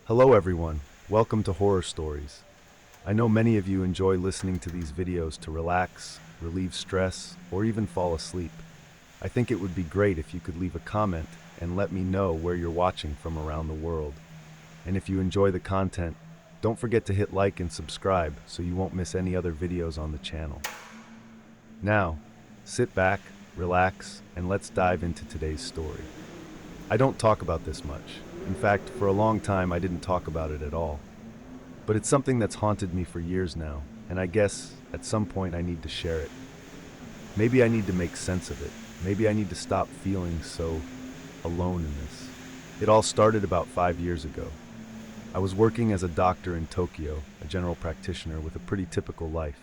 Hello everyone, welcome to Horror Stories. I know many of you enjoy listening to these videos to relax, relieve stress, or even fall asleep. I think it would be great if you could leave a comment and let me know where you're watching from around the world. And if you enjoy the content, don't forget to hit like and subscribe so you won't miss any other videos on the channel. Now, sit back, relax, and let's dive into today's story. I don't talk about this much. In fact, for a long time I didn't talk about it at all. But it's something that's haunted me for years now, and I guess at some point I need to share it. Maybe I need to make sense of it. Maybe I need to stop feeling so alone in this. It all started about 5 years ago. I was working as a doctor in Tokyo, a general practitioner with a pretty typical life.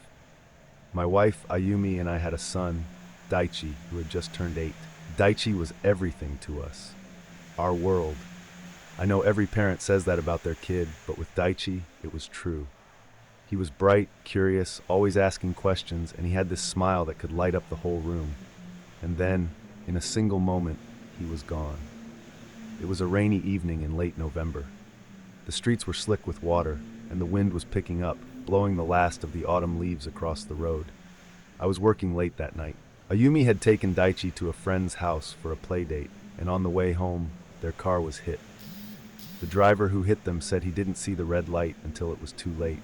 My wife, Ayumi, and I had a son, Daichi, who had just turned 8. Daichi was everything to us. Our world. I know every parent says that about their kid, but with Daichi, it was true. He was bright, curious, always asking questions, and he had this smile that could light up the whole room. And then, in a single moment, he was gone. It was a rainy evening in late November. The streets were slick with water, and the wind was picking up, blowing the last of the autumn leaves across the road. I was working late that night. Ayumi had taken Daichi to a friend's house for a play date, and on the way home, their car was hit. The driver who hit them said he didn't see the red light until it was too late.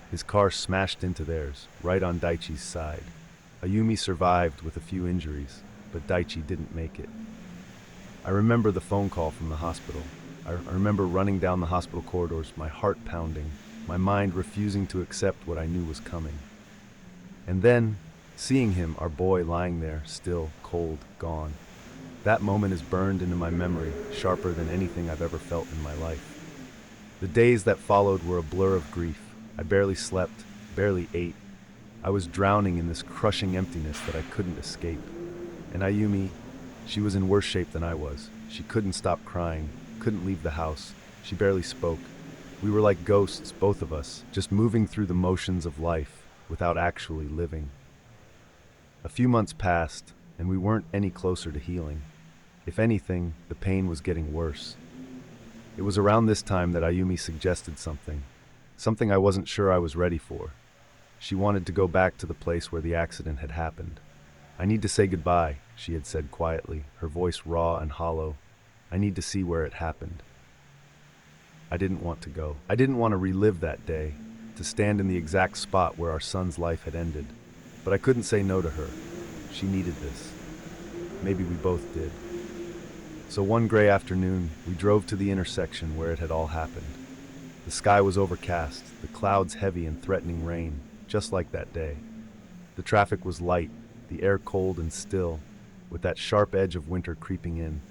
His car smashed into theirs, right on Daichi's side. Ayumi survived with a few injuries, but Daichi didn't make it. I remember the phone call from the hospital. I remember running down the hospital corridors, my heart pounding, my mind refusing to accept what I knew was coming. And then, seeing him, our boy, lying there, still, cold, gone. That moment is burned into my memory, sharper than anything I've ever felt in my life. The days that followed were a blur of grief. I barely slept, barely ate. I was drowning in this crushing emptiness that I couldn't escape. And Ayumi, she was in worse shape than I was. She couldn't stop crying, couldn't leave the house. She barely spoke. We were like ghosts, both of us, just moving through the motions of life without actually living. A few months passed, and we weren't any closer to healing. If anything, the pain was getting worse. It was around this time that Ayumi suggested something I wasn't sure I was ready for. She wanted to go back to the place where the accident had happened. "I need to say goodbye," she had said quietly, her voice raw and hollow. "I need to see where it happened." I didn't want to go. I didn't want to relive that day, to stand in the exact spot where our son's life had ended. But I couldn't say no to her. She needed this. Maybe we both did. So one gray afternoon, we drove to the intersection where it had all happened. The sky was overcast, the clouds heavy and threatening rain, just like that day. The traffic was light, the air cold and still, with that sharp edge of winter creeping in.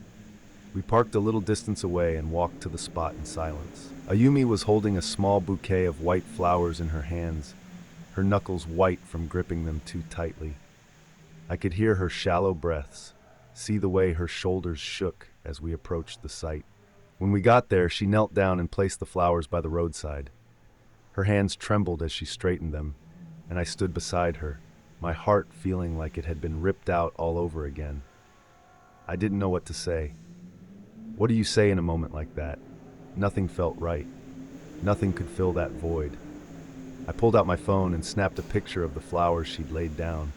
We parked a little distance away and walked to the spot in silence. Ayumi was holding a small bouquet of white flowers in her hands, her knuckles white from gripping them too tightly. I could hear her shallow breaths, see the way her shoulders shook as we approached the site. When we got there, she knelt down and placed the flowers by the roadside. Her hands trembled as she straightened them, and I stood beside her, my heart feeling like it had been ripped out all over again. I didn't know what to say. What do you say in a moment like that? Nothing felt right. Nothing could fill that void. I pulled out my phone and snapped a picture of the flowers she'd laid down,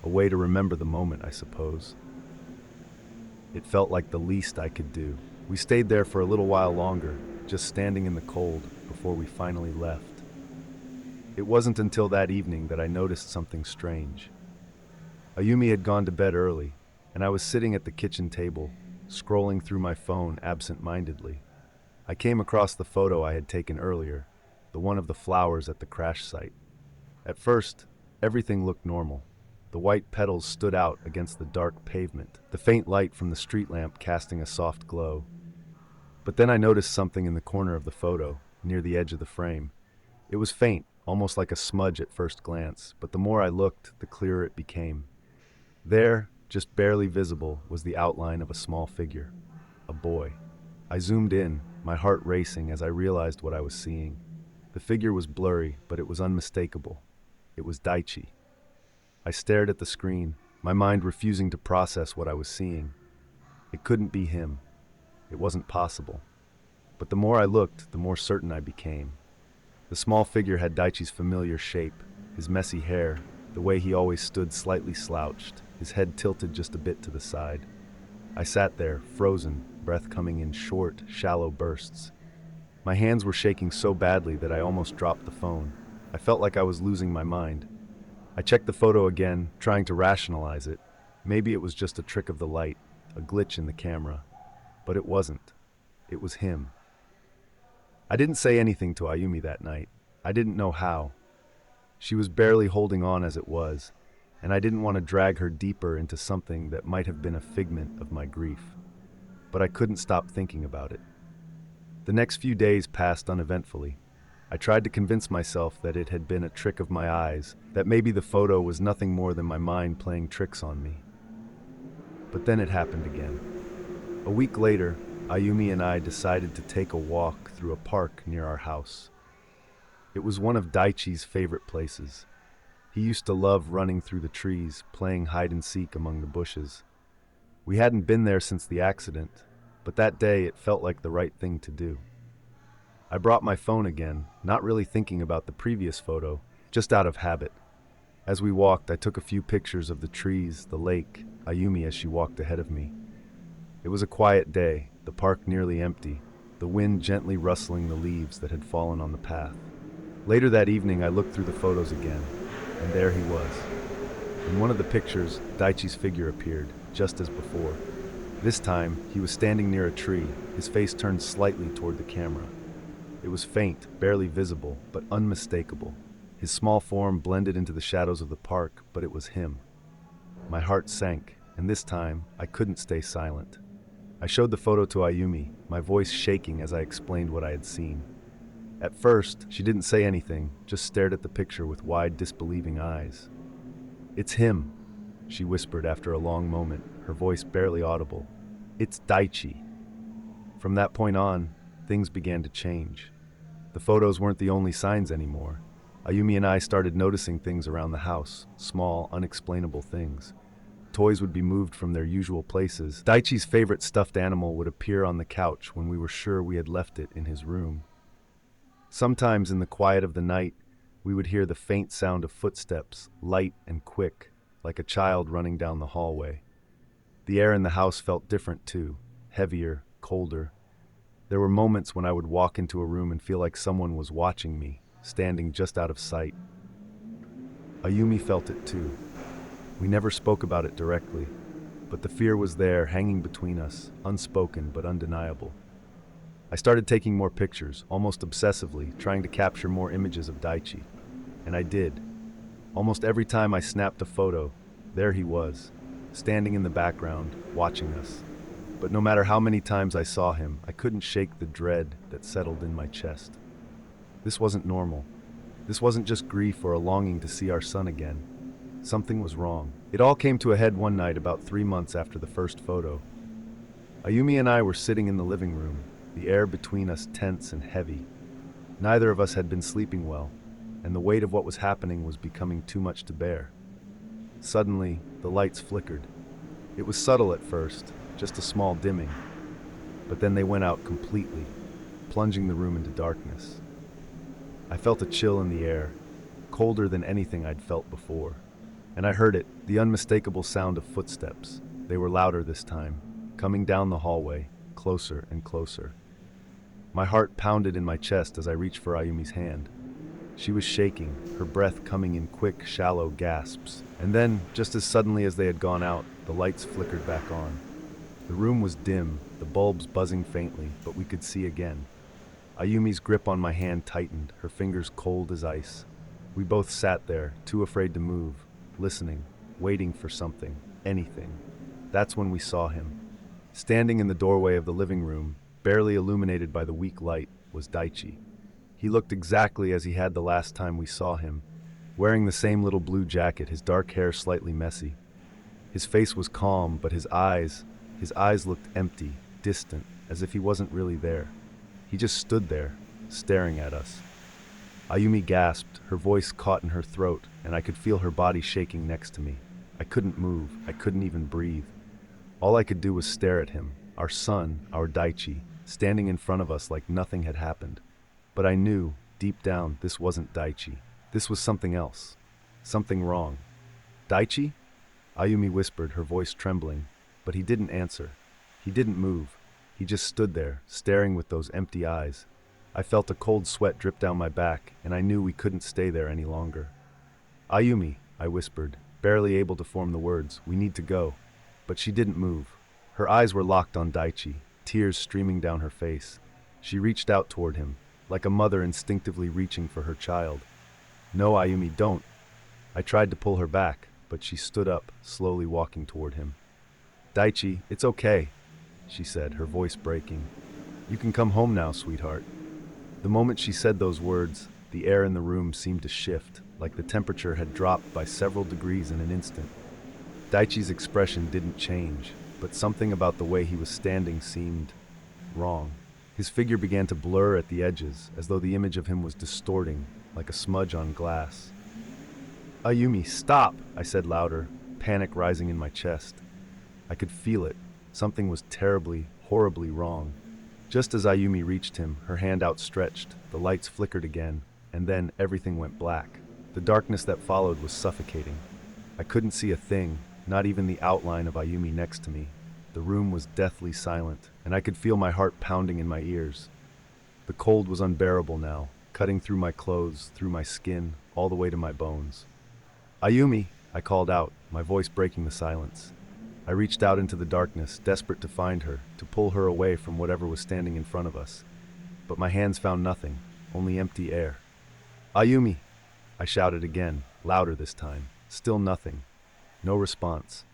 a way to remember the moment, I suppose. It felt like the least I could do. We stayed there for a little while longer, just standing in the cold before we finally left. It wasn't until that evening that I noticed something strange. Ayumi had gone to bed early, and I was sitting at the kitchen table, scrolling through my phone absent-mindedly. I came across the photo I had taken earlier, the one of the flowers at the crash site. At first, everything looked normal. The white petals stood out against the dark pavement, the faint light from the street lamp casting a soft glow. But then I noticed something in the corner of the photo, near the edge of the frame. It was faint, almost like a smudge at first glance, but the more I looked, the clearer it became. There, just barely visible, was the outline of a small figure, a boy. I zoomed in, my heart racing as I realized what I was seeing. The figure was blurry, but it was unmistakable. It was Daichi. I stared at the screen, my mind refusing to process what I was seeing. It couldn't be him. It wasn't possible. But the more I looked, the more certain I became. The small figure had Daichi's familiar shape, his messy hair, the way he always stood slightly slouched, his head tilted just a bit to the side. I sat there, frozen, breath coming in short, shallow bursts. My hands were shaking so badly that I almost dropped the phone. I felt like I was losing my mind. I checked the photo again, trying to rationalize it. Maybe it was just a trick of the light, a glitch in the camera. But it wasn't. It was him. I didn't say anything to Ayumi that night. I didn't know how. She was barely holding on as it was, and I didn't want to drag her deeper into something that might have been a figment of my grief. But I couldn't stop thinking about it. The next few days passed uneventfully. I tried to convince myself that it had been a trick of my eyes, that maybe the photo was nothing more than my mind playing tricks on me. But then it happened again. A week later, Ayumi and I decided to take a walk through a park near our house. It was one of Daichi's favorite places. He used to love running through the trees, playing hide and seek among the bushes. We hadn't been there since the accident, but that day it felt like the right thing to do. I brought my phone again, not really thinking about the previous photo, just out of habit. As we walked, I took a few pictures of the trees, the lake, Ayumi as she walked ahead of me. It was a quiet day, the park nearly empty, the wind gently rustling the leaves that had fallen on the path. Later that evening, I looked through the photos again, and there he was. In one of the pictures, Daichi's figure appeared, just as before. This time, he was standing near a tree, his face turned slightly toward the camera. It was faint, barely visible, but unmistakable. His small form blended into the shadows of the park, but it was him. My heart sank, and this time, I couldn't stay silent. I showed the photo to Ayumi, my voice shaking as I explained what I had seen. At first, she didn't say anything, just stared at the picture with wide, disbelieving eyes. "It's him," she whispered after a long moment, her voice barely audible. "It's Daichi." From that point on, things began to change. The photos weren't the only signs anymore. Ayumi and I started noticing things around the house, small, unexplainable things. Toys would be moved from their usual places. Daichi's favorite stuffed animal would appear on the couch when we were sure we had left it in his room. Sometimes in the quiet of the night, we would hear the faint sound of footsteps, light and quick, like a child running down the hallway. The air in the house felt different too, heavier, colder. There were moments when I would walk into a room and feel like someone was watching me, standing just out of sight. Ayumi felt it too. We never spoke about it directly, but the fear was there, hanging between us, unspoken but undeniable. I started taking more pictures, almost obsessively, trying to capture more images of Daichi. And I did. Almost every time I snapped a photo, there he was, standing in the background, watching us. But no matter how many times I saw him, I couldn't shake the dread that settled in my chest. This wasn't normal. This wasn't just grief or a longing to see our son again. Something was wrong. It all came to a head one night about 3 months after the first photo. Ayumi and I were sitting in the living room, the air between us tense and heavy. Neither of us had been sleeping well, and the weight of what was happening was becoming too much to bear. Suddenly, the lights flickered. It was subtle at first, just a small dimming, but then they went out completely, plunging the room into darkness. I felt a chill in the air, colder than anything I'd felt before. And I heard it, the unmistakable sound of footsteps. They were louder this time, coming down the hallway, closer and closer. My heart pounded in my chest as I reached for Ayumi's hand. She was shaking, her breath coming in quick, shallow gasps. And then, just as suddenly as they had gone out, the lights flickered back on. The room was dim, the bulbs buzzing faintly, but we could see again. Ayumi's grip on my hand tightened, her fingers cold as ice. We both sat there, too afraid to move, listening, waiting for something, anything. That's when we saw him. Standing in the doorway of the living room, barely illuminated by the weak light, was Daichi. He looked exactly as he had the last time we saw him, wearing the same little blue jacket, his dark hair slightly messy. His face was calm, but his eyes looked empty, distant, as if he wasn't really there. He just stood there, staring at us. Ayumi gasped, her voice caught in her throat, and I could feel her body shaking next to me. I couldn't move, I couldn't even breathe. All I could do was stare at him, our son, our Daichi, standing in front of us like nothing had happened. But I knew, deep down, this wasn't Daichi. This was something else. Something wrong. Daichi? Ayumi whispered, her voice trembling, but he didn't answer. He didn't move. He just stood there, staring with those empty eyes. I felt a cold sweat drip down my back, and I knew we couldn't stay there any longer. Ayumi, I whispered, barely able to form the words, we need to go. But she didn't move. Her eyes were locked on Daichi, tears streaming down her face. She reached out toward him, like a mother instinctively reaching for her child. No, Ayumi, don't. I tried to pull her back, but she stood up, slowly walking toward him. Daichi, it's okay, she said, her voice breaking. You can come home now, sweetheart. The moment she said those words, the air in the room seemed to shift, like the temperature had dropped by several degrees in an instant. Daichi's expression didn't change, but something about the way he was standing seemed wrong. His figure began to blur at the edges, as though the image of him was distorting, like a smudge on glass. Ayumi, stop, I said louder, panic rising in my chest. I could feel it. Something was terribly, horribly wrong. Just as Ayumi reached him, her hand outstretched, the lights flickered again, and then everything went black. The darkness that followed was suffocating. I couldn't see a thing, not even the outline of Ayumi next to me. The room was deathly silent, and I could feel my heart pounding in my ears. The cold was unbearable now, cutting through my clothes, through my skin, all the way to my bones. Ayumi, I called out, my voice breaking the silence. I reached out into the darkness, desperate to find her, to pull her away from whatever was standing in front of us. But my hands found nothing, only empty air. Ayumi, I shouted again, louder this time. Still nothing. No response.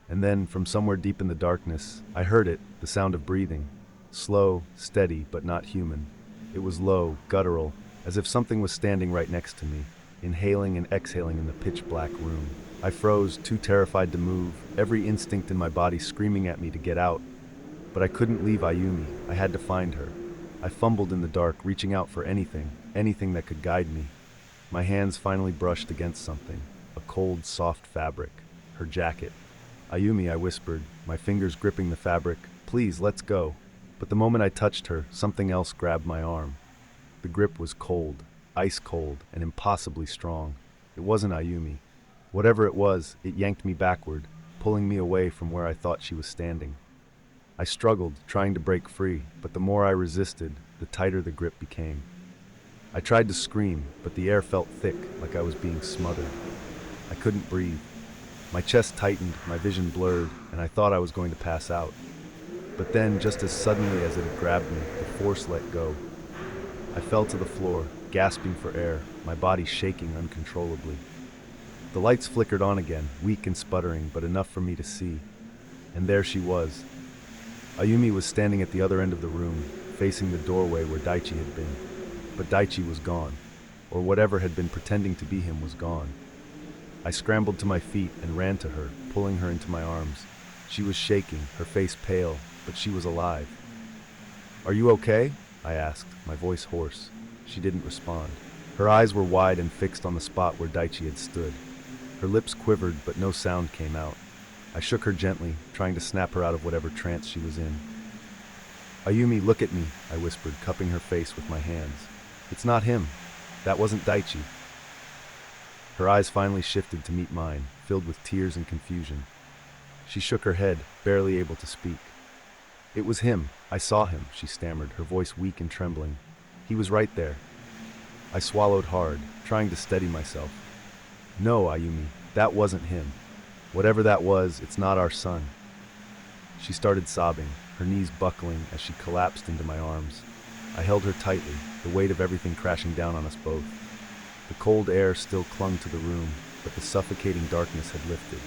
And then, from somewhere deep in the darkness, I heard it, the sound of breathing. Slow, steady, but not human. It was low, guttural, as if something was standing right next to me, inhaling and exhaling in the pitch-black room. I froze, too terrified to move, every instinct in my body screaming at me to get out. But I couldn't leave Ayumi. I had to find her. I fumbled in the dark, reaching out for anything that could guide me. My hands finally brushed against something, a cold, soft fabric, her jacket. Ayumi, I whispered, my fingers gripping the fabric, please, let's go. But the moment I touched her, something else grabbed my arm. The grip was cold, ice cold, and impossibly strong. It wasn't Ayumi. Whatever it was, it yanked me backward, pulling me away from where I thought she was standing. I struggled, trying to break free, but the more I resisted, the tighter the grip became. I tried to scream, but the air felt thick, like I was being smothered. I couldn't breathe. My chest tightened, my vision blurred, and I thought I was going to pass out. But then, just as suddenly as it had grabbed me, the force let go. I fell to the floor, gasping for air, my body shaking uncontrollably. The lights flickered on again, weak and sputtering, but enough for me to see. And there she was. Ayumi was standing at the other end of the room, facing the doorway where Daichi had been. But Daichi was gone, or whatever had been pretending to be him was gone. I scrambled to my feet and ran to her, pulling her into my arms. She was shaking, her face pale, but she was alive. Are you okay? I asked, my voice hoarse. She didn't respond. Her eyes were wide and fixed on the spot where Daichi had stood. Her lips quivered, but no sound came out. I shook her gently, trying to snap her out of whatever trance she was in. Ayumi, look at me, I whispered, cupping her face with my hands. It's not him. That wasn't Daichi. Her eyes finally shifted to meet mine, filled with tears and confusion. She shook her head, barely able to speak. It was him. I saw him, she stammered, her voice weak and trembling. He was right there. I swallowed hard, trying to steady myself. No, Ayumi, that wasn't him. Whatever that was, it's not our son. She started sobbing, her knees buckling as she collapsed into my arms. I held her tightly, the weight of everything crashing down on us both. The cold air still clung to the room, but the suffocating darkness had lifted.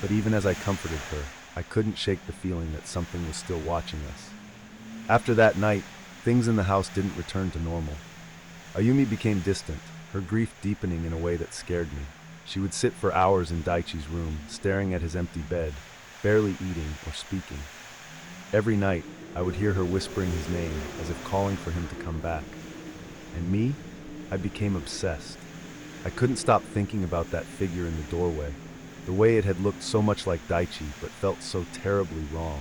But even as I comforted her, I couldn't shake the feeling that something was still watching us. After that night, things in the house didn't return to normal. Ayumi became distant, her grief deepening in a way that scared me. She would sit for hours in Daichi's room, staring at his empty bed, barely eating or speaking. Every night, I would hear her whispering his name, as if calling for him to come back. And me? I became obsessed. I couldn't stop thinking about that figure in the doorway, the way it had looked so much like Daichi, but felt so terribly wrong.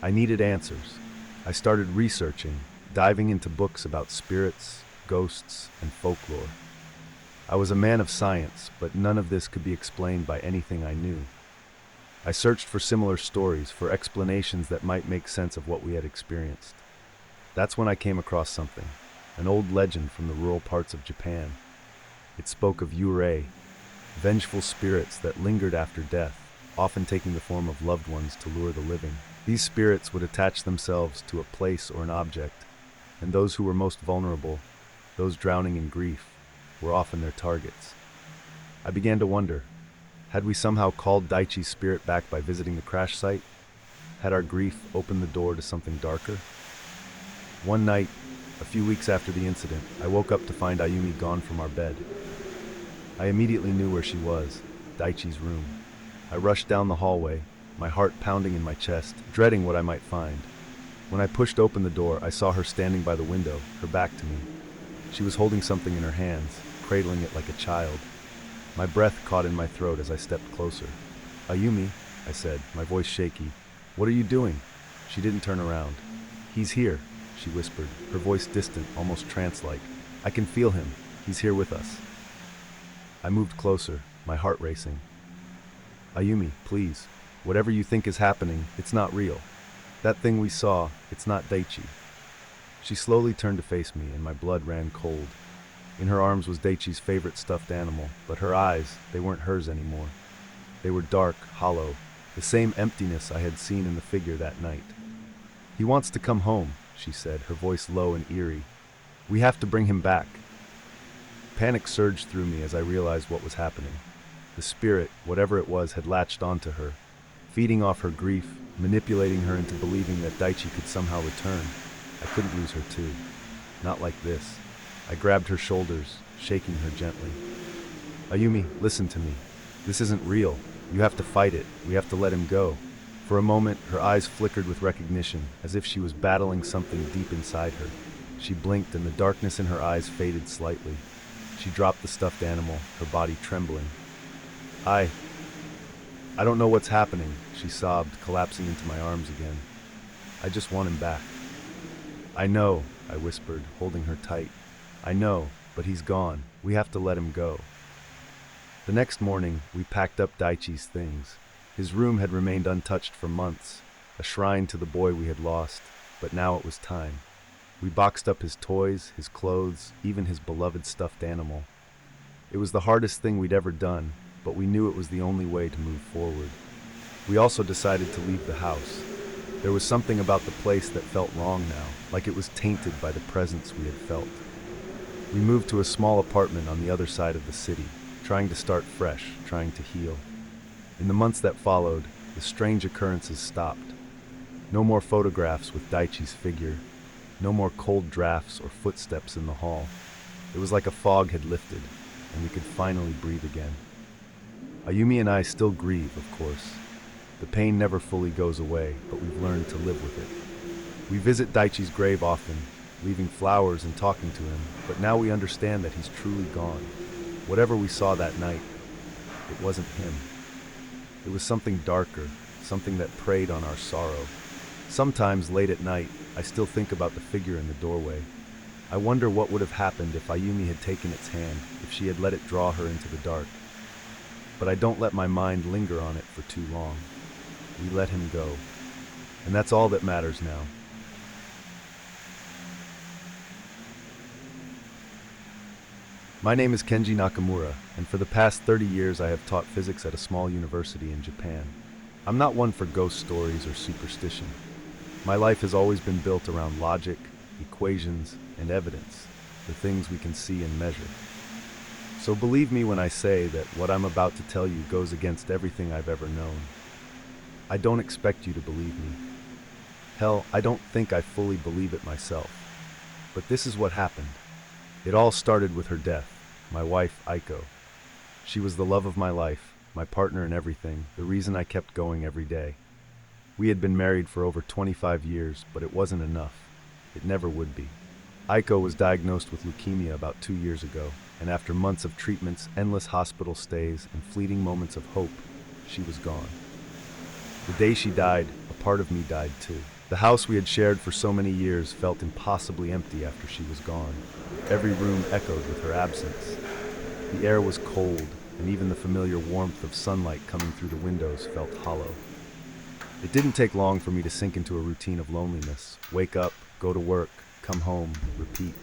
I needed answers. I started researching, diving into books about spirits, ghosts, and folklore. I was a man of science, but none of this could be explained by anything I knew. I searched for similar stories, for explanations that might make sense of what we had experienced. That's when I came across something, an old legend from the rural parts of Japan. It spoke of Eerie, vengeful spirits that lingered after death, often taking the form of loved ones to lure the living. These spirits would attach themselves to a place or an object, and those who were most vulnerable, those drowning in grief, were often their targets. I began to wonder, had we somehow called Daichi's spirit back by visiting the crash site? Had our grief opened the door to something darker? One night, a few weeks after the incident, I woke up to find Ayumi gone from our bed. I immediately knew where she was, Daichi's room. I rushed down the hallway, my heart pounding in my chest, dreading what I might find. When I pushed open the door, I saw her standing by the window, her back to me. She was holding something in her hands, cradling it like a child. My breath caught in my throat as I stepped closer. "Ayumi," I said, my voice shaky. "What are you doing?" She didn't turn around. "He's here," she whispered, her voice distant, almost trance-like. "I can feel him. He's here with us." I moved closer, my heart racing. "Ayumi, please. Whatever you think is happening, it's not real. That thing we saw, it's not Daichi." She slowly turned to face me, and my blood ran cold. In her arms was Daichi's favorite stuffed animal, but her eyes, they weren't hers anymore. They were dark, hollow, the same emptiness I had seen in the figure that night. "He wants to come home," she said, her voice low and eerie. "We have to bring him back." Panic surged through me as I realized what was happening. The spirit, whatever it was, had latched onto her, feeding off her grief, manipulating her into believing that Daichi could somehow return. I couldn't lose her too. Not like this. I grabbed her shoulders, shaking her gently. "Ayumi, listen to me. This isn't real. You have to fight it. We have to let him go." For a moment, her eyes flickered with recognition, as if she was battling something deep inside her. She blinked, and the darkness in her eyes faded slightly. She dropped the stuffed animal, her body trembling. I don't know what's happening," she sobbed, collapsing into my arms again. "I just want him back." "I know," I whispered, holding her tight. "I know, but he's gone. We have to let him go." The next morning, we packed up Daichi's things. His room had remained untouched for months, a shrine to the boy we had lost, but now it was time. We boxed up his toys, his clothes, even his beloved stuffed animal. It was the hardest thing we'd ever done, but we knew it was the only way to move forward. We also decided to leave the house. There was something about the place that felt wrong now, like it was tainted by the presence we had felt. We moved to a small apartment on the other side of the city, trying to start fresh, trying to heal. In the months that followed, the strange occurrences stopped. No more photographs with Daichi's figure, no more cold drafts or footsteps in the hall. It was like a fog had lifted, and we could finally breathe again. Ayumi and I still grieve, of course. The pain never fully goes away, but we've learned to live with it. We visit Daichi's grave often, leaving flowers and talking to him, but now we understand that he's truly gone. Whatever we saw that night, it wasn't him. It was something darker, something that preyed on our sorrow. Sometimes, late at night, I still think about the figure in the doorway. I wonder what would have happened if Ayumi had taken its hand, if she had let it draw her into the dark. But I don't let my mind linger on it for too long. We let him go. And that's all that matters now. My name is Kenji Nakamura, and for the past 30 years I have taught physics at a small university in Japan. I'm not one for ghost stories or superstition. My life has always been built around logic, equations, and evidence, the things we can see and measure. So believe me when I say that what I'm about to tell you goes against everything I've ever known. I don't expect you to believe me. Hell, I don't think I fully believe it myself. But this is what happened. It all started with her death, my wife, Aiko. She was the love of my life, my partner in everything, the reason I kept going every day. We had been married for over 25 years, but it wasn't enough. It never would be. Aiko was diagnosed with leukemia about 2 years ago, and after months of treatments, endless hospital stays, and fleeting moments of hope, she was gone. The day she died, a part of me died too. The house we had shared for so many years felt impossibly empty after she was gone. Every room echoed with her absence. The air was cold, and even the familiar warmth of sunlight coming through the windows felt hollow. It didn't take long for me to sink into a routine of loneliness. Wake up, go to work, come home, repeat.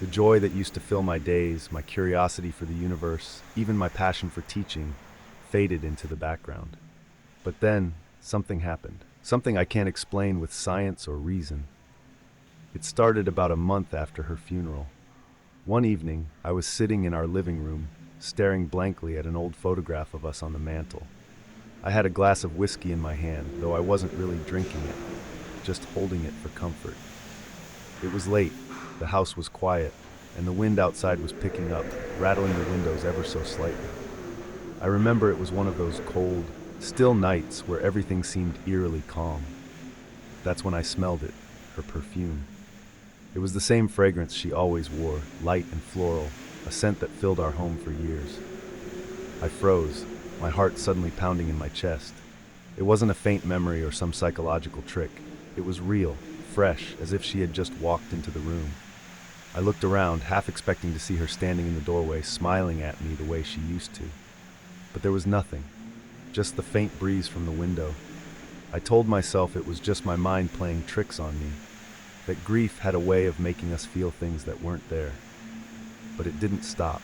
The joy that used to fill my days, my curiosity for the universe, even my passion for teaching, faded into the background. But then, something happened. Something I can't explain with science or reason. It started about a month after her funeral. One evening, I was sitting in our living room, staring blankly at an old photograph of us on the mantel. I had a glass of whiskey in my hand, though I wasn't really drinking it, just holding it for comfort. It was late, the house was quiet, and the wind outside was picking up, rattling the windows ever so slightly. I remember it was one of those cold, still nights where everything seemed eerily calm. That's when I smelled it, her perfume. It was the same fragrance she always wore, light and floral, a scent that filled our home for years. I froze, my heart suddenly pounding in my chest. It wasn't a faint memory or some psychological trick. It was real, fresh, as if she had just walked into the room. I looked around, half expecting to see her standing in the doorway, smiling at me the way she used to. But there was nothing. Just the faint breeze from the window. I told myself it was just my mind playing tricks on me, that grief had a way of making us feel things that weren't there. But it didn't stop.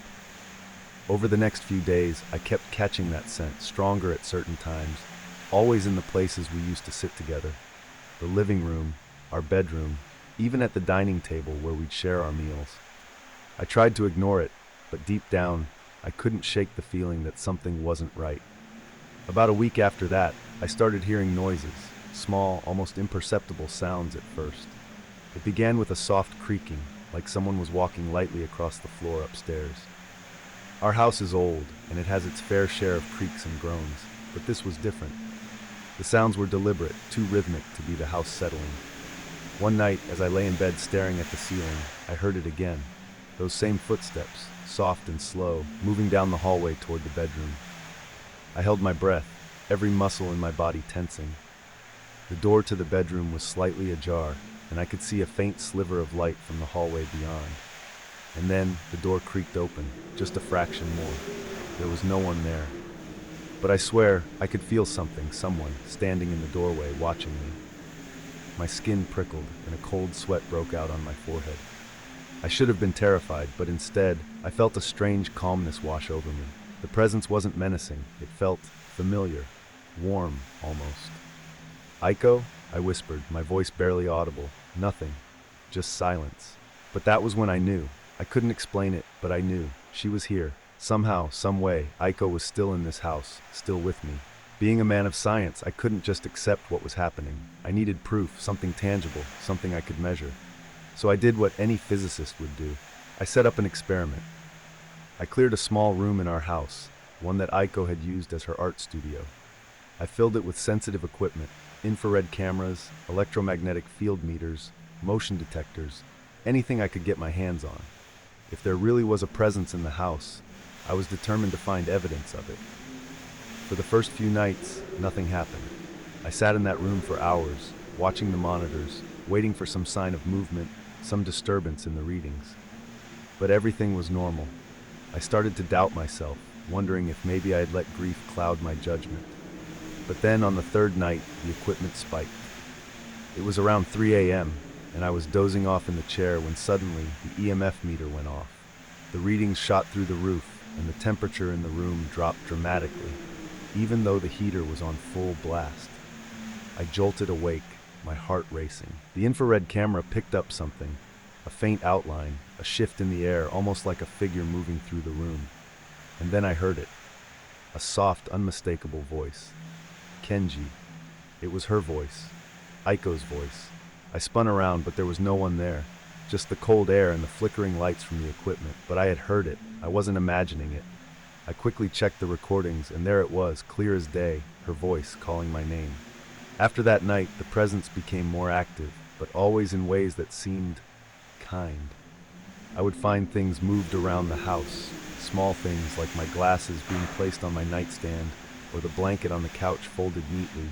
Over the next few days, I kept catching that scent, stronger at certain times, always in the places we used to sit together. The living room, our bedroom, even at the dining table where we'd share our meals. I tried to ignore it, but deep down, I couldn't shake the feeling that something wasn't right. About a week after that, I started hearing noises, small, almost imperceptible sounds at first. It began with a soft creaking, like someone was walking lightly across the floor upstairs. Our house is old, and it has its fair share of creaks and groans, but this was different. The sounds were deliberate, too rhythmic to be the house settling. One night, as I lay in bed staring at the ceiling, I heard it again. Those same footsteps, soft and slow, moving down the hallway toward the bedroom. I held my breath, every muscle in my body tensing. The door to the bedroom was slightly ajar, and I could see a faint sliver of light from the hallway beyond. And then, the door creaked open, just a fraction more. There was no one there. But I swear, I could feel something, someone, standing in the doorway, watching me. My skin prickled, and a cold sweat broke out on my forehead. I should have been terrified, but instead, I felt a strange calmness wash over me. The presence wasn't menacing, it felt familiar, warm, almost. "Aiko?" I whispered, my voice barely audible. Nothing, just silence. But that was when I knew. I couldn't explain it, but I knew. She was here. Somehow, some way, Aiko was still in this house, still with me. Being a man of science, I couldn't just accept what was happening. I needed proof, something tangible, something I could measure. So I did what any physicist would do. I set up an experiment. I cleared a small room in our house, one that Aiko had used as her art studio. I filled it with sensitive equipment, infrared cameras, electromagnetic field meters, motion detectors, anything I could get my hands on. If there really was a presence in the house, I was determined to find evidence of it. For the first few nights, nothing happened. I sat in that room for hours, watching the monitors, waiting for some sign of movement, some disturbance in the readings. But everything was normal. I started to doubt myself, wondering if maybe I had let grief cloud my judgment. But then on the third night, the equipment spiked. It was around 3 a.m., and I was dozing off in the chair when suddenly the EMF meter went off. The readings shot through the roof, and the temperature in the room dropped dramatically, even though the heater was on full blast. I jolted awake, my heart racing. The infrared camera picked up something, a faint outline, a shift in the air, almost like a figure moving through the room. And then I heard it, a soft, unmistakable voice. Kenji. It was her voice, Aiko's voice. I spun around, but there was no one there, just the cold air and the flickering lights from the equipment. But I had heard it, I wasn't imagining it. I quickly checked the recordings, and there it was, clear as day, her voice calling my name. After that night, the presence became more active, but always in ways that seemed kind. I would find things moved around the house, small things like my glasses being placed on my nightstand, or the blanket on the couch folded neatly,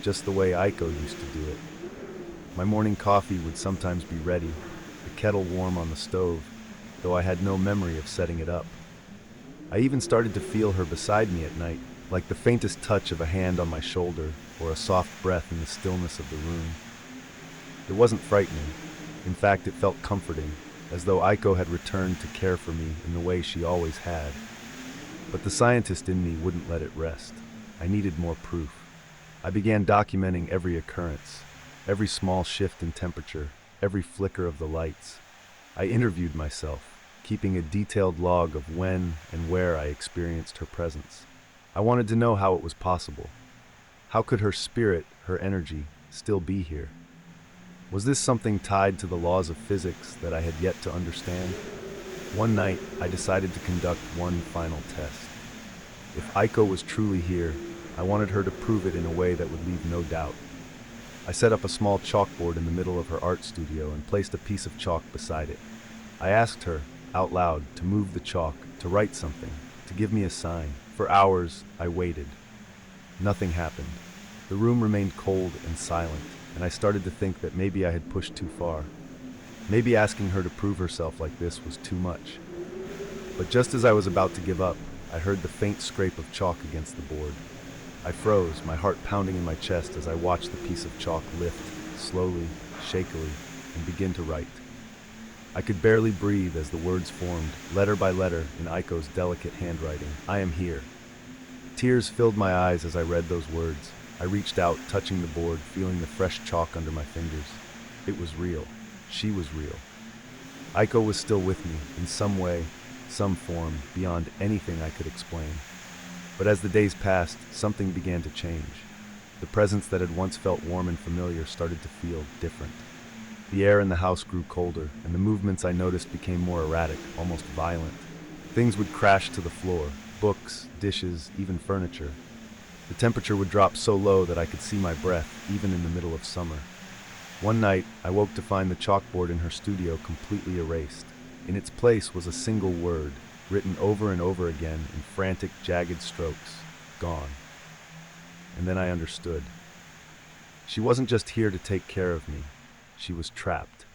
just the way Aiko used to do it. My morning coffee would sometimes be ready, the kettle warm on the stove, though I had no memory of setting it up. I even started to feel her beside me at night, like the faintest touch of a hand on my shoulder or a soft breath in the stillness of the room. It wasn't frightening. In fact, it felt comforting, as though Aiko had returned to care for me in the way she always had. But the scientist in me wouldn't let it rest. I needed more proof. I began documenting every occurrence, every small shift in temperature, every flicker of the lights. I interviewed myself, keeping a detailed log of when and where I experienced her presence. I wanted to know how it was possible. How could her spirit, her energy, still be here? Was this something tied to the laws of physics that I had yet to understand? One night, I decided to conduct one final test. If Aiko was truly here, I wanted her to prove it in a way that would leave no doubt. I set up a small chalkboard in the middle of her art studio and placed a piece of chalk beside it. I asked her, out loud, to move the chalk, to write something, to give me a sign. For hours, I waited. Nothing happened. The room remained cold and silent, and I started to think that maybe I had pushed too far. Maybe asking her to prove herself like this was too much. But just as I was about to give up, I heard the faint scrape of chalk against the board. I froze, my heart pounding in my chest as I watched the piece of chalk lift, slowly, shakily, and begin to write. I could barely breathe as the words formed, letter by letter, in Aiko's delicate handwriting. I am here. Tears filled my eyes as I read those words. I reached out, touching the board, feeling the fresh chalk under my fingers. It was real. She was real. Aiko was still with me, in some way, some form, beyond anything I could explain. But as the days passed, something began to change. The presence that had once felt warm and familiar started to feel different. The air in the house grew colder, and the movements I noticed became more erratic, almost violent. Things would crash to the floor, books, dishes, even furniture. The temperature would drop so low that I could see my breath, even in the middle of summer. One night, I woke to find the chalkboard in her studio completely erased. In its place was a single word, written over and over again in frantic, jagged strokes, gone. And then I understood. She wasn't just here to take care of me. She was trapped.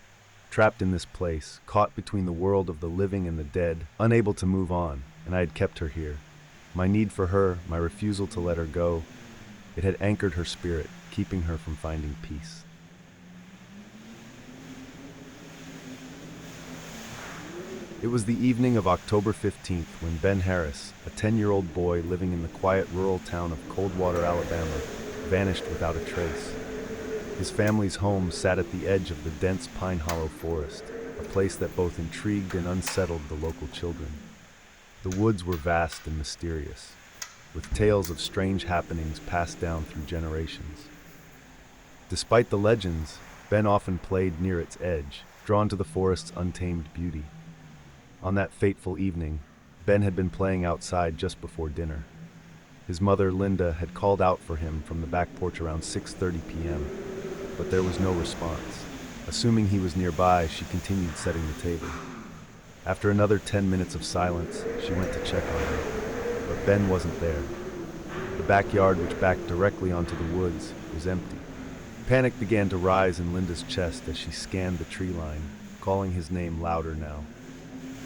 Trapped in this place, caught between the world of the living and the dead, unable to move on, and I had kept her here. My need for her, my refusal to let her go, it had anchored her spirit, keeping her from finding peace. It was the evening of October 15th when Ben Harris, a 10-year-old boy living in the quiet rural town of Coldwater, Alabama, vanished without a trace. His family's home sat at the edge of the dense Pine Hollow forest, a place that both intrigued and unsettled the local children. The woods were vast and mysterious, with tales of strange happenings passed down through generations. Despite the legends, Ben often played near its edge, drawn to the forest's untamed beauty. On that fateful evening, Ben had been playing outside just before dinner. His mother, Linda, had called out for him from the back porch around 6:30 p.m., but there was no response. Assuming he was nearby, she continued setting the table. After another 10 minutes of silence, she went to check on him, but Ben wasn't there. The backyard, which backed directly onto the woods, was empty. Panic began to rise in Linda's chest as she scanned the tree line, calling his name louder now.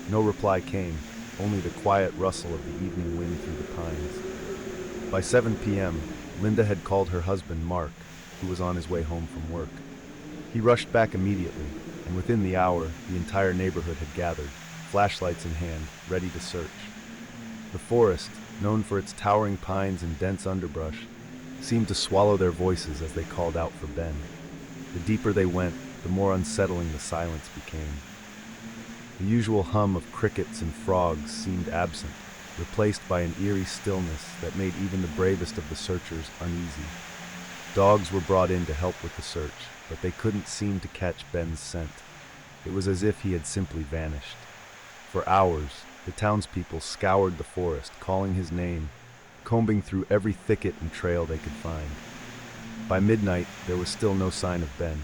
No reply came, only the quiet rustle of the evening wind through the pines. By 7 p.m., Linda had called her husband, Mark, who was on his way home from work. He rushed back immediately, and within the hour, the entire neighborhood had gathered, flashlights in hand, ready to search. The forest, known for its towering pines and dense underbrush, seemed to swallow their voices as they called out for Ben. The deeper they went, the more unsettling the silence became. The usual hum of crickets and frogs seemed absent, replaced by an eerie stillness that made even the bravest of the searchers uneasy. Dogs were brought in to help with the search, but they couldn't seem to catch Ben's scent. It was as if he had simply vanished. For hours, the townspeople scoured the forest, calling his name, combing through every thicket and trail they could find. By midnight, there was still no sign of Ben.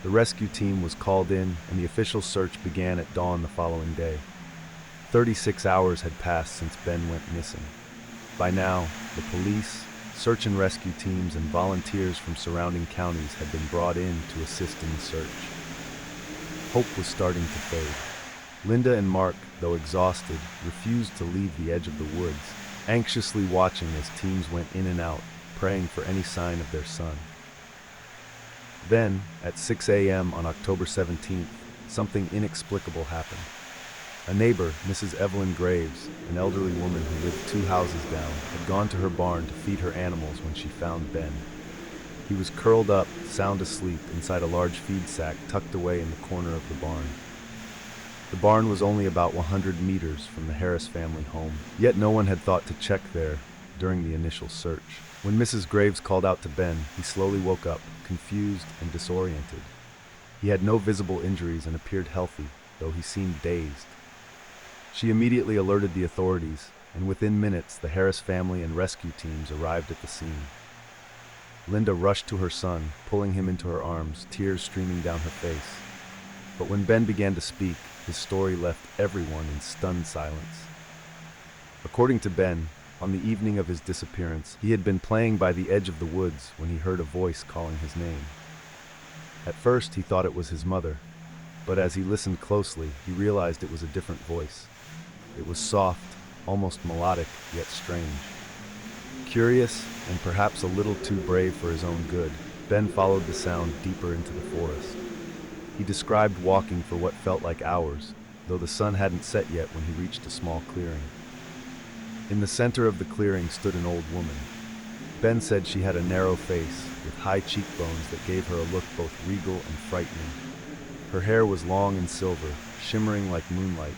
The rescue team was called in, and the official search began at dawn the following day. 36 hours had passed since Ben went missing. By now, the police, Search and rescue teams and volunteers from surrounding counties had been brought in to assist in the search. Hope was starting to fade. Linda and Mark, though exhausted, refused to leave the edge of the woods, anxiously watching as teams went in and out, praying for any sign of their son. Then, at 6 a.m. on October 17th, something inexplicable happened. A neighbor, Mrs. Evelyn Graves, an elderly woman who lived 2 houses down, had gone to her barn to feed her animals when she found Ben. He was curled up, sound asleep, inside a large feed sack tucked away in the corner of the barn. The barn was only about 100 meters from the Harris family home, yet no one had thought to check there during the initial search. When Mrs. Graves called out to Ben, he slowly woke up, confused and disoriented. He had no visible injuries and appeared healthy, though he seemed dazed. She immediately alerted the authorities, and within minutes the Harris family and rescue teams arrived at the scene. Linda rushed to her son, pulling him into her arms, tears streaming down her face. But when Ben began to speak, his story left everyone in stunned silence. According to Ben, on the evening of his disappearance, he had been playing by the edge of the woods when he heard a voice calling his name. At first, he thought it was his mother, but as he listened closely, he realized it was a different voice. It was soft, almost melodic, yet strange. Curious, and perhaps a little too brave for his own good, Ben followed the sound deeper into the forest. He described walking for what felt like hours, though the sun hadn't set yet when he reached a small clearing. In the center of the clearing stood an old woman. Ben said she had a narrow face, with high cheekbones that gave her a look both regal and frightening. Her hair was long and silver, shimmering like moonlight,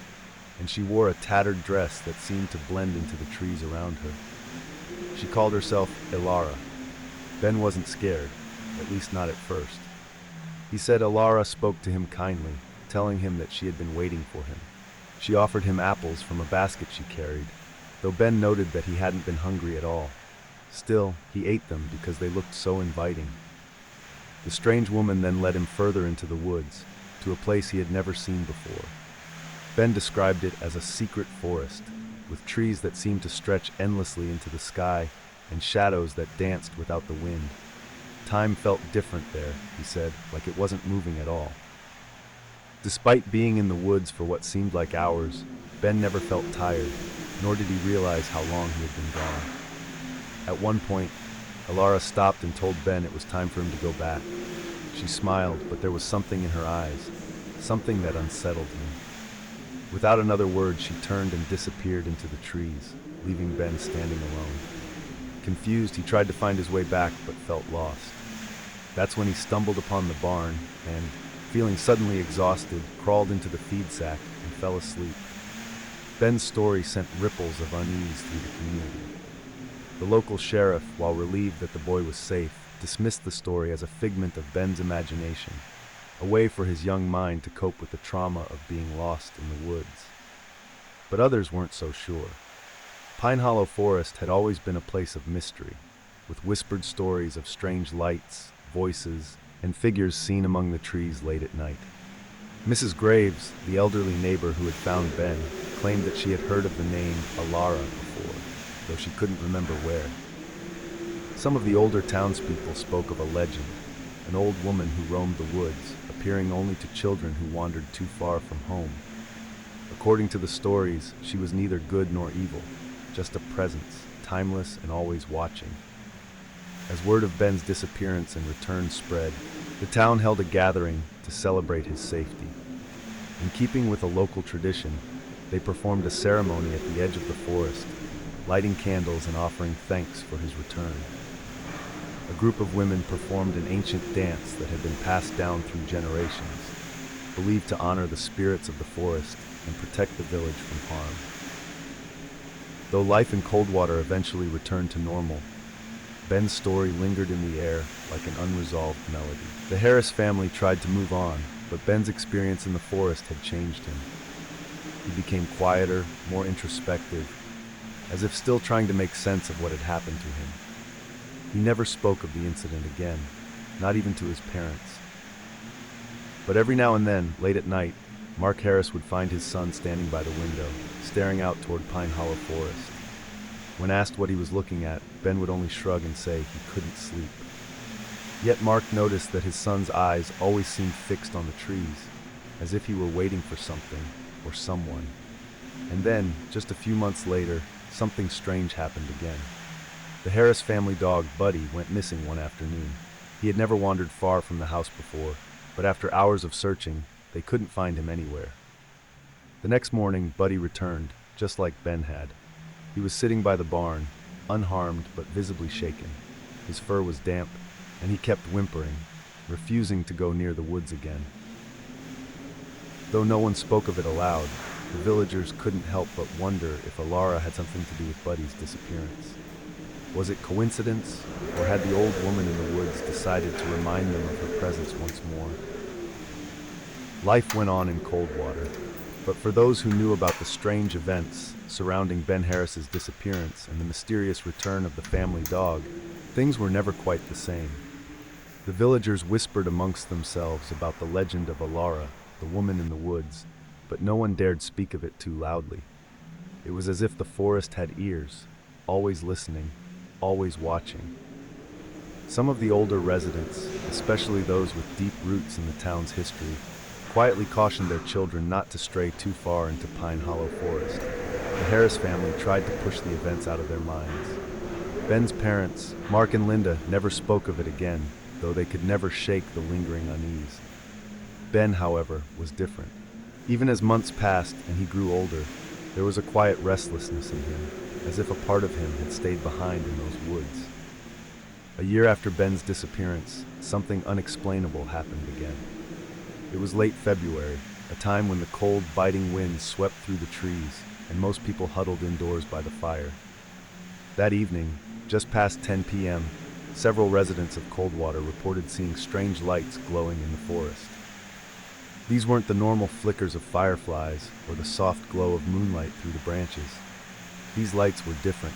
and she wore a tattered dress that seemed to blend into the trees around her. She called herself Elara. Ben wasn't scared, at least not at first. He said Elara spoke to him kindly, telling him that she had been waiting for him. She offered him apples from a basket she carried, though Ben noted that he hadn't been hungry at all. Still, he ate them because they looked so inviting. The strange woman then led him further into the woods, to a place he had never seen before. Ben described it as a secret forest, with trees that seemed to stretch endlessly into the sky and shadows that danced without the wind. Time felt different there, he said, like it wasn't moving at all. Despite being in the woods for what seemed like hours, Ben never felt tired, nor did he realize how long he had been gone. At one point, Elara stopped and told Ben it was time for him to go back. She smiled, but there was something in her eyes, something that unsettled him. Without another word, she turned and disappeared into the trees, leaving Ben standing alone. Confused, he tried to find his way back, but felt lost. That's when he stumbled upon the barn and, feeling suddenly exhausted, crawled into the feed sack and fell asleep. Ben's story sent ripples of unease through the community. The local sheriff, while relieved that the boy was safe, dismissed the story as a figment of Ben's imagination, a way for his young mind to cope with the trauma of being lost in the woods. But others weren't so sure. Pine Hollow Forest had always been a place of mystery, with whispered stories of strange lights, voices, and figures seen among the trees late at night. Mrs. Graves, the elderly neighbor who had found Ben, claimed that she had heard of the name Elara before, though she couldn't remember where. Some of the older townspeople spoke of a legend, an old woman who roamed the woods, appearing only to children who wandered too far from home. According to the stories, she was neither good nor evil, just a presence, timeless and always watching. As word of Ben's disappearance and return spread, the town held a gathering to celebrate his safety. In keeping with a local tradition, they performed a ceremony at the edge of the forest, lighting candles and offering thanks for his return. A group of women performed an ancient dance that had been passed down through generations, believed to honor the spirits of the forest and protect the village from harm. Though life in Coldwater eventually returned to normal, Ben's story lingered in the air like an unresolved melody. The Harris family tried to move on, but Ben's experience in the forest had changed him. He became quieter, more introspective, as if still trying to make sense of what had happened to him. He never spoke of the incident again, not even to his parents. But every now and then, late at night, Mark Harris would find his son standing by the window, staring out toward Pine Hollow Forest. When asked what he was looking at, Ben would only shrug and say he couldn't sleep. Yet Mark noticed that his son's eyes always seemed fixed on the trees, as if he were waiting for something or someone. And then, just a few months later, something strange happened again. The Harris family dog, Buddy, went missing one afternoon. He had never wandered far from the house before, but after hours of searching, they couldn't find him anywhere. The next morning, Buddy returned, just like Ben had. He was sitting by the barn, unharmed but visibly shaken. His fur was damp, and he kept whimpering, refusing to go near the woods again. Though no one spoke of it aloud, the villagers couldn't help but wonder if Alara had something to do with Buddy's disappearance. Was it coincidence, or had the old woman in the woods decided to remind them of her presence once more? Life went on in Coldwater, but for those who knew about the strange events surrounding Ben Harris's disappearance and the mysterious return of the family dog, things were never quite the same. The villagers whispered amongst themselves about the legend of Alara, the woman in the woods, but no one dared speak of it too loudly. It was as if the forest had ears, always listening, always watching. Some of the older residents, especially those with deep roots in the town's history, quietly cautioned their children not to stray too far into Pine Hollow Forest. The Harris family tried to push the events out of their minds. Ben's parents, Mark and Linda, never spoke of it again, though they could never shake the lingering unease. Ben, however, was different. Even as months passed and he grew older, there was a quiet restlessness in him, as if a part of him had stayed behind in those woods. A year after Ben's disappearance, something unexplainable happened again. It was late February, a time when the cold, biting winds swept through the trees, and most people huddled indoors by the fire. That evening, just past 10 p.m., several residents of Coldwater reported seeing strange lights glowing in the forest. These weren't the normal flickers of fireflies or the soft glow of moonlight through the branches. These lights were different,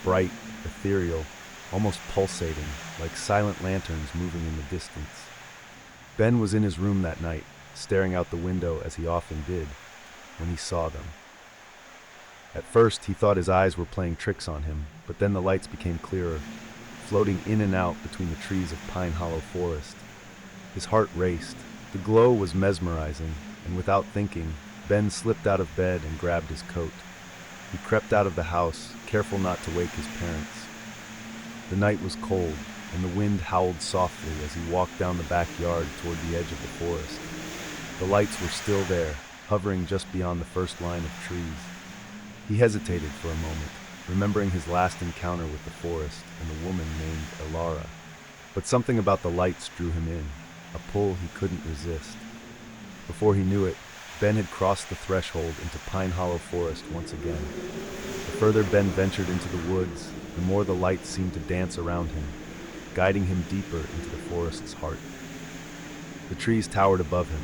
bright, ethereal, almost pulsating, like silent lanterns moving in the distance. Ben was in his room that night, staring out the window as he often did, when he saw them. At first, he thought his eyes were playing tricks on him, but then the lights became clearer, floating in and out between the trees of Pine Hollow Forest. His heart raced. The glow was mesmerizing, and without thinking, Ben slipped out of bed and grabbed his coat. He crept out of the house, careful not to wake his parents. The night was cold, and the wind howled softly as he walked down the backyard toward the edge of the forest. The lights were still there, hovering just beyond the first line of trees. He hesitated for a moment, remembering his last encounter with the forest and the woman named Alara. But something about the lights drew him in, a pull he couldn't resist. Before he knew it, Ben had crossed the threshold into Pine Hollow Forest once again. The further Ben ventured into the woods, the more the lights seemed to dance around him, guiding him deeper into the forest's heart. The trees towered above him,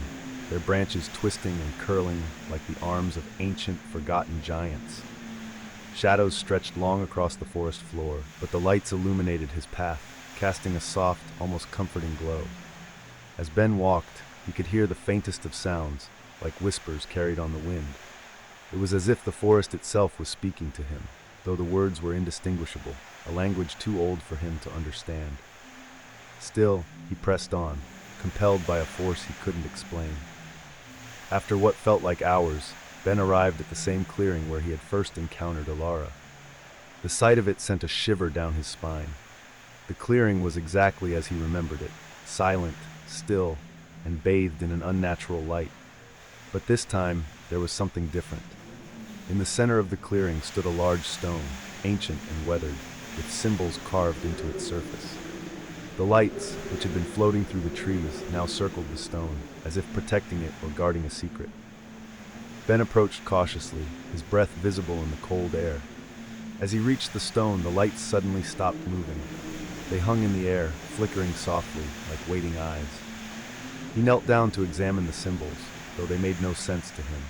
their branches twisting and curling like the arms of ancient, forgotten giants. Shadows stretched long across the forest floor, but the lights illuminated his path, casting a soft, almost comforting glow. As Ben walked, he could hear the faintest of sounds, like whispers carried on the wind. It was as if the forest itself was speaking to him, though the words were indistinguishable, a language too old for him to understand. Still, he pressed on, compelled by a force he couldn't explain. After what felt like hours, Ben arrived at the same clearing where he had first encountered Alara. The sight of it sent a shiver down his spine. The clearing was exactly as he remembered it, silent, still, and bathed in an unnatural light. But this time, there was something different. In the center of the clearing stood a large stone, ancient and weathered, with symbols carved into its surface. The lights, which had been floating through the trees, now circled the stone, as if protecting it or guarding a secret. Ben approached cautiously, his breath visible in the cold air. As he reached the stone, the lights suddenly stopped moving. They hung in the air, flickering softly, like waiting eyes. He knelt down to examine the symbols, though they made no sense to him.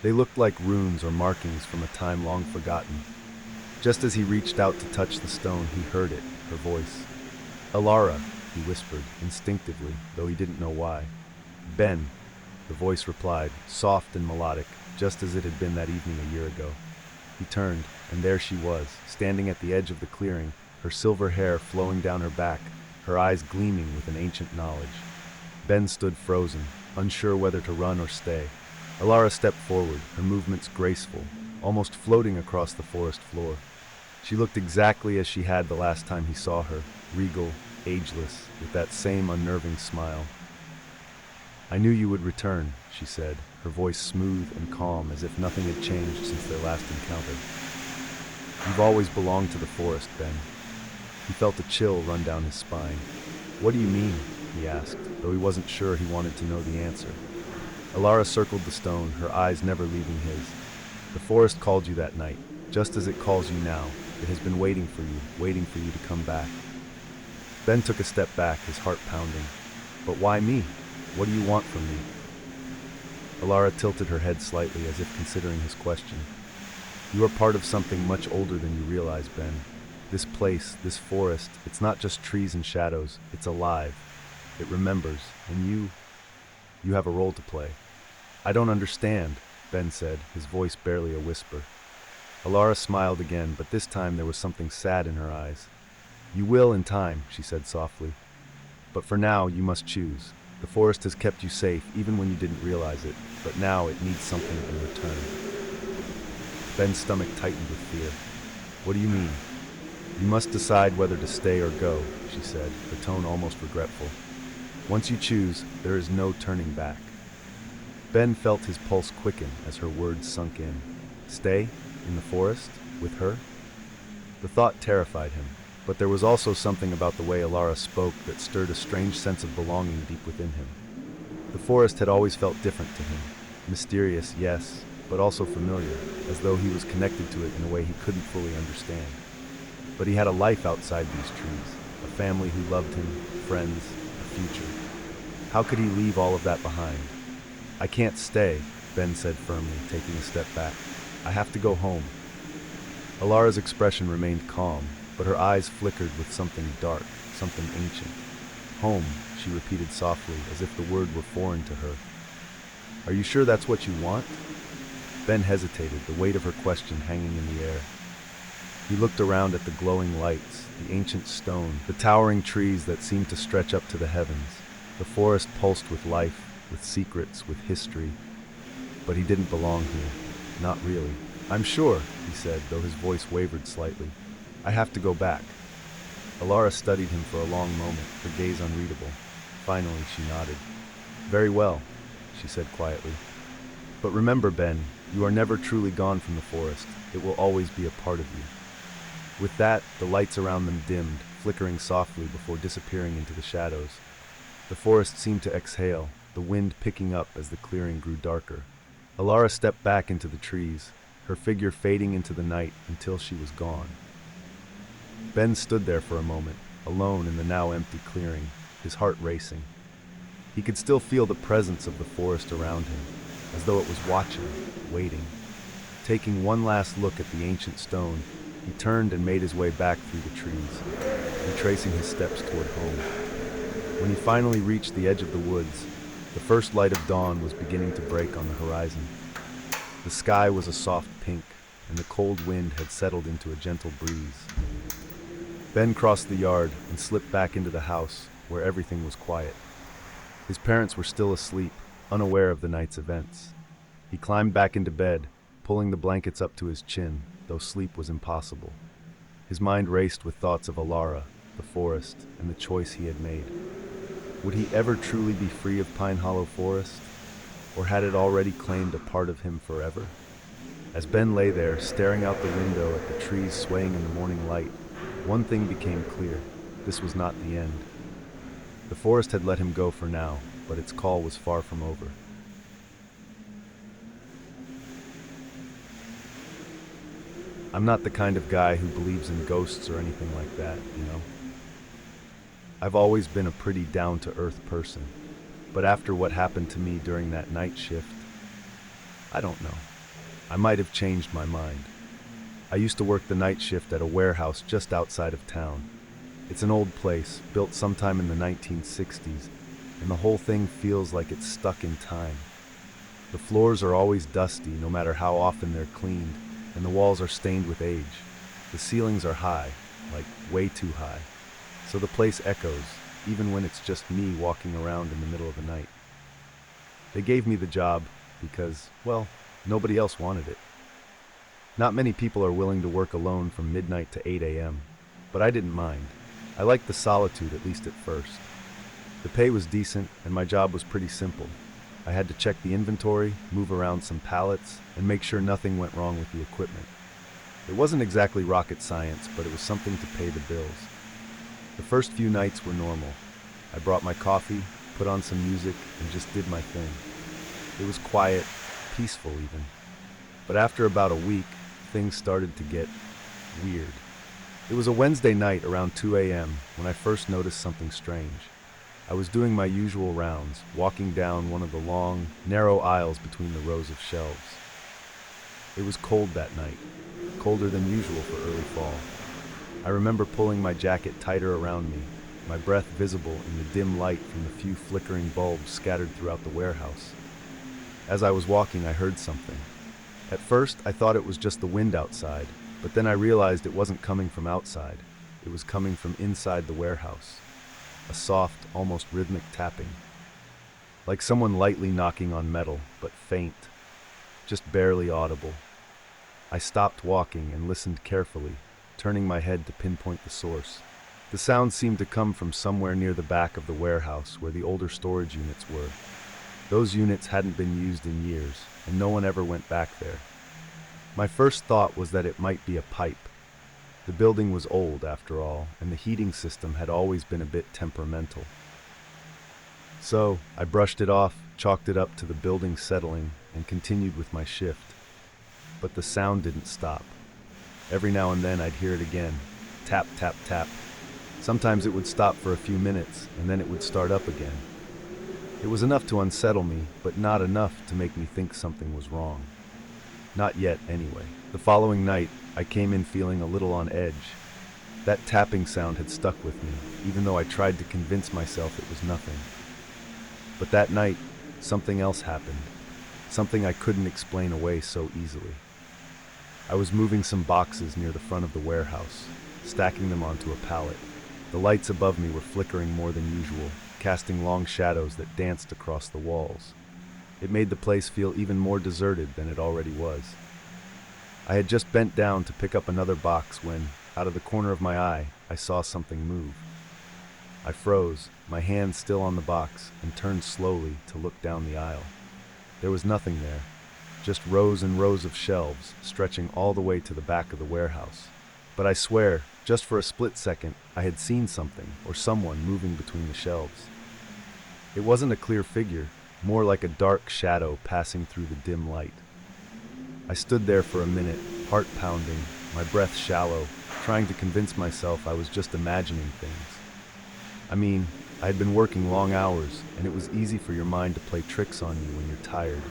They looked like runes or markings from a time long forgotten. Just as he reached out to touch the stone, he heard it, her voice. "Alara," he whispered, instinctively, though he didn't know why. "Ben," the voice replied, soft and melodic, just as it had been that evening a year ago. He turned, and there she was, standing at the edge of the clearing, her silver hair flowing down her back, her eyes gleaming with an ancient knowledge. Ben stood frozen, unsure whether to run or stay. Alara stepped forward, her movements graceful, almost floating across the forest floor. She looked exactly as she had the last time he saw her, regal, ageless, with that same unnerving smile. "I knew you would return," she said, her voice smooth and calm as if nothing had changed since their last encounter. "You've always belonged to the forest, Ben." He felt a chill run down his spine. "What do you mean?" he asked, though he wasn't sure he wanted to know the answer. Alara circled the stone, her eyes never leaving his. "The forest called you that night, just as it calls you now. It has been waiting for you to come back." Ben took a step back, his heart pounding. "But why me? What do you want from me?" Alara tilted her head slightly as if considering his question. "You are part of something much older than you realize, Ben. This place, this forest, it's not just trees and shadows, it's alive. It remembers, and you have a role to play." "I don't understand," Ben said, his voice barely a whisper. Alara smiled again, but this time there was something sad in her eyes. "You will in time," she said softly. "But for now, you must choose. The forest has kept you safe, even when you didn't realize it, but now it needs something in return." Ben's stomach tightened with fear. "What do you mean?" "You must decide whether to stay or go," she said, her tone almost regretful. "Once you choose, there is no turning back." Ben felt his pulse quicken as her words sunk in. Stay? In the forest? With her? The thought terrified him, but there was also something about the way Alara spoke that stirred a strange sense of belonging deep within him. The forest had always felt different to him. Mysterious, yes, but also familiar, as though he was connected to it in a way he couldn't fully understand. But he had a life outside these trees, a family who loved him, friends, a future. How could he leave all of that behind? "I can't stay," Ben said firmly, taking a step back. "I have to go home." Alara's expression remained calm, but her eyes flickered with something dark, something ancient. "Home," she repeated softly, as if the word were foreign to her. "Are you sure that's what you want?" Ben hesitated, the weight of her question hanging in the air. He looked around at the glowing lights, the ancient stone, the towering trees that seemed to stretch up to the heavens. The forest pulsed with life, with secrets, with history. But he didn't belong here. Not really. "I'm sure," he said, though his voice wavered slightly. "I have to go back." Alara studied him for a long moment, her gaze unreadable. Finally, she nodded. "Very well," she said quietly. "But remember, Ben, you are never truly gone from the forest. It will always be a part of you." With that, the lights around them dimmed, flickering softly before disappearing into the shadows. The forest seemed to exhale, the wind picking up as the clearing grew darker. Alara stepped back into the trees, her figure fading into the night until she was gone. Ben stood there for a moment, alone in the now empty clearing, his heart racing. He could still feel the presence of the forest around him, as though it was watching, waiting. Taking one last look at the ancient stone, he turned and made his way back through the trees, retracing his steps toward home. When he finally reached the edge of the woods, the first light of dawn was beginning to break on the horizon. The sky was a soft pink, and the cold wind had settled into a gentle breeze. Ben crossed the yard and slipped back into the house, where everything was quiet. His parents were still asleep, unaware of the night's events. He climbed back into bed, pulling the blankets up to his chin, though sleep was impossible. His mind raced with thoughts of Alara, the forest, and the choice he had made. Would he ever truly be free of Pine Hollow Forest? Or had it already claimed a part of him forever? As Ben lay there, staring out the window at the trees swaying in the morning light, one thing became clear. This was not the end. The forest had let him go for now, but its call was far from over. I'm not the kind of guy who believes in ghosts or anything like that, you know? I've always been a pretty down-to-earth person, but after what happened to me during that night shift, I don't know. I might have changed my mind. I used to work the night shift at a warehouse just outside of town. It's an old place, built sometime in the 1960s, and the whole thing feels like it's stuck in time. The floors are always dusty, no matter how often they're cleaned, and the walls are stained with age. The ceilings are high, like way too high, so the place echoes, even when it's just me walking around in the middle of the night. They gave me the job because, well, nobody else wanted it. Not many people are willing to work alone from midnight to 8 a.m., but I didn't mind. I liked the solitude, at least at first. The pay was decent, and my job was pretty simple. I had to check the inventory, move around some pallets, and make sure nothing went wrong with the equipment. It wasn't exactly rocket science, but it was something to pay the bills. The first few nights were normal. I brought my coffee, put on some music, and just did my thing. It was quiet, peaceful even. But after about a week, things started to get weird. It was a Wednesday night around 2 a.m. when I first noticed something strange. I was doing my usual rounds, walking down one of the long, narrow aisles between the rows of shelves. It was cold that night, colder than usual for early fall. I remember pulling my jacket tighter around me, my breath visible in the dim light from the few flickering bulbs scattered throughout the warehouse. As I was walking, I heard something. At first, I thought it was just the wind outside, but then I realized it wasn't coming from outside. It was coming from inside the warehouse. A soft, almost rhythmic tapping. Like someone lightly knocking on metal, but faint. Just barely audible. I stopped walking and listened carefully, turning my head to pinpoint the source. The sound seemed to come from somewhere near the back of the warehouse where the older storage units were. Those units hadn't been used in years, and no one ever went back there. My first thought was that it might be a pipe. The building was old, after all, and the heating system had always been a bit temperamental. So, I brushed it off, chalked it up to the building settling, and continued with my shift. But the sound didn't stop. Every now and then I'd hear it again. Tap, tap, tap. Sometimes it would stop for a few minutes, and then it would start up again. It was enough to unsettle me, but not enough to make me think something was wrong. Not yet, anyway. The following night, I came in feeling a little on edge. That tapping sound had stuck with me, even though I tried to convince myself it was nothing. But that night, something else happened. Something I couldn't explain away so easily. I was moving some boxes near the front of the warehouse, stacking them onto a pallet. The lights above me were flickering more than usual, casting long shadows that danced across the walls. It made the place feel even more deserted than it already was. I had just bent down to pick up another box when, out of the corner of my eye, I saw something move. I froze, my hand still on the box, and turned slowly to look down the aisle. There was nothing there, just rows and rows of shelves stretching all the way to the back of the warehouse. But I swear, just for a split second, I had seen something or someone moving between the shelves. It wasn't a clear figure, more like a dark shadow passing through the dim light. I stood there for a minute, heart pounding, my breath shallow, trying to convince myself I was just imagining things. I mean, I had been working long hours, and it was easy for your mind to play tricks on you when you're tired.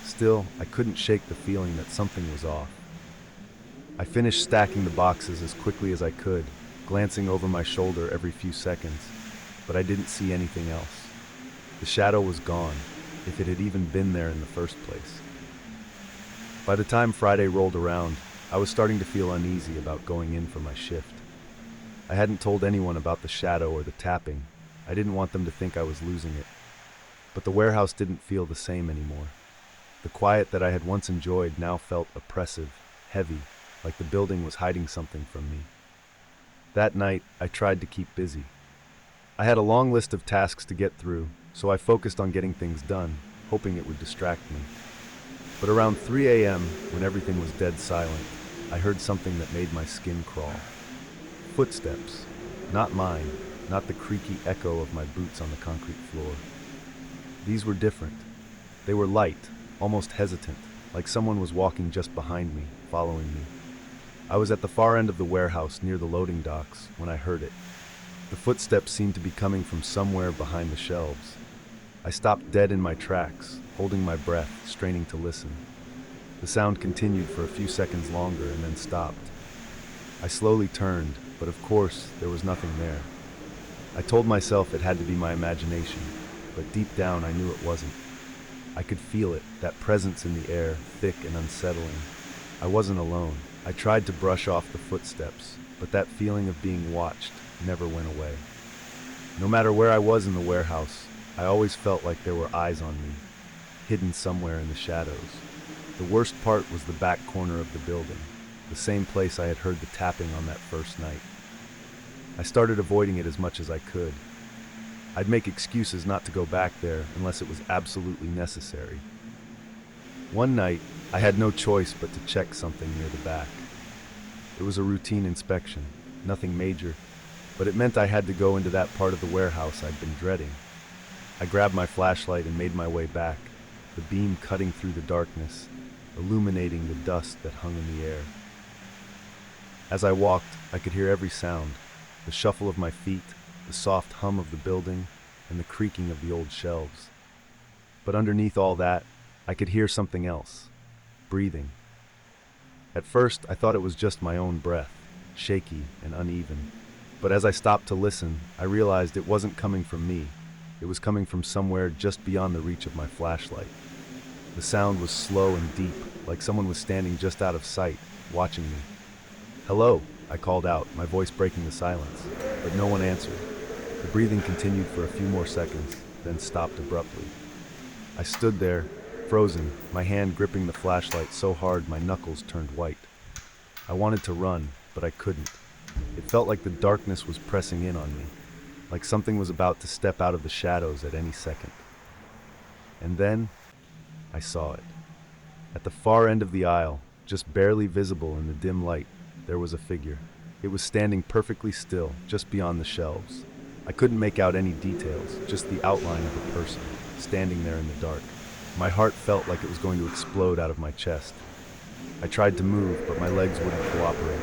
Still, I couldn't shake the feeling that something was off. I finished stacking the boxes as quickly as I could, glancing over my shoulder every few seconds, but I didn't see anything else. The shadow was gone, if it had even been there in the first place. By the time Friday rolled around, I was starting to feel uneasy about going in for my shift. I hadn't told anyone about the shadow or the tapping. I didn't want them to think I was losing it. But the warehouse didn't feel the same anymore. The quiet that I had once enjoyed now felt oppressive, heavy, like the building was hiding something from me. That night, I tried to keep busy. I had a long list of tasks to get through, so I focused on getting things done, hoping it would distract me. But around 3 a.m., when everything was dead silent, I heard something that made my skin crawl. Footsteps. Not mine, not the creaky echo of my boots on the concrete floor. These were different. They were light, almost hesitant, like someone was walking just behind me, following me. I was at the far end of the warehouse near the loading docks when I heard it. The footsteps seemed to be coming from somewhere behind the shelves. I stopped dead in my tracks, holding my breath, straining to listen. The sound continued for a few seconds longer and then stopped. I slowly turned, but of course, there was nothing there. I told myself it had to be my imagination, but deep down I knew it wasn't. I could feel it, that presence in the air, thick and unsettling. I wasn't alone. I tried to brush off the footsteps, but that feeling of being watched never went away. No matter where I was in the warehouse, I always felt like there were eyes on me, hidden somewhere in the shadows. The worst part was the back corner of the building, the same place I had heard the tapping on that first night. I started avoiding it as much as I could. I'd make excuses not to go back there unless it was absolutely necessary. One night, I had no choice but to check something near the back. It was a routine inspection, nothing major, but it meant I had to go into that part of the warehouse I'd been dreading. I grabbed my flashlight and made my way back, the beam cutting through the darkness, illuminating the dust that hung in the air. As I walked, I could hear every sound, the shuffle of my feet, the soft hum of the building, and the creaking of the old shelves. But underneath all that, I could hear something else, breathing. At first, I thought it was just my own breath, shaky and uneven. But as I stopped to listen, I realized it wasn't coming from me. It was coming from somewhere just beyond the reach of my flashlight. The sound was slow and deep, like someone was standing just out of sight, watching me. "Hello," I called out, my voice breaking the silence, but no one answered. The breathing continued for a few more seconds, then stopped abruptly. I stood there, frozen, my hand gripping the flashlight so hard my knuckles turned white. I wanted to run, but I couldn't. It felt like the darkness was pressing in on me, like something was about to step out of the shadows at any second. And then, I saw it. At the far end of the aisle, just barely visible in the dim light, there was a figure. It was standing perfectly still, just beyond the shelves. I couldn't make out any details, just the outline of a person, standing there in the dark. My heart felt like it was going to explode out of my chest. I tried to move, but my legs wouldn't cooperate.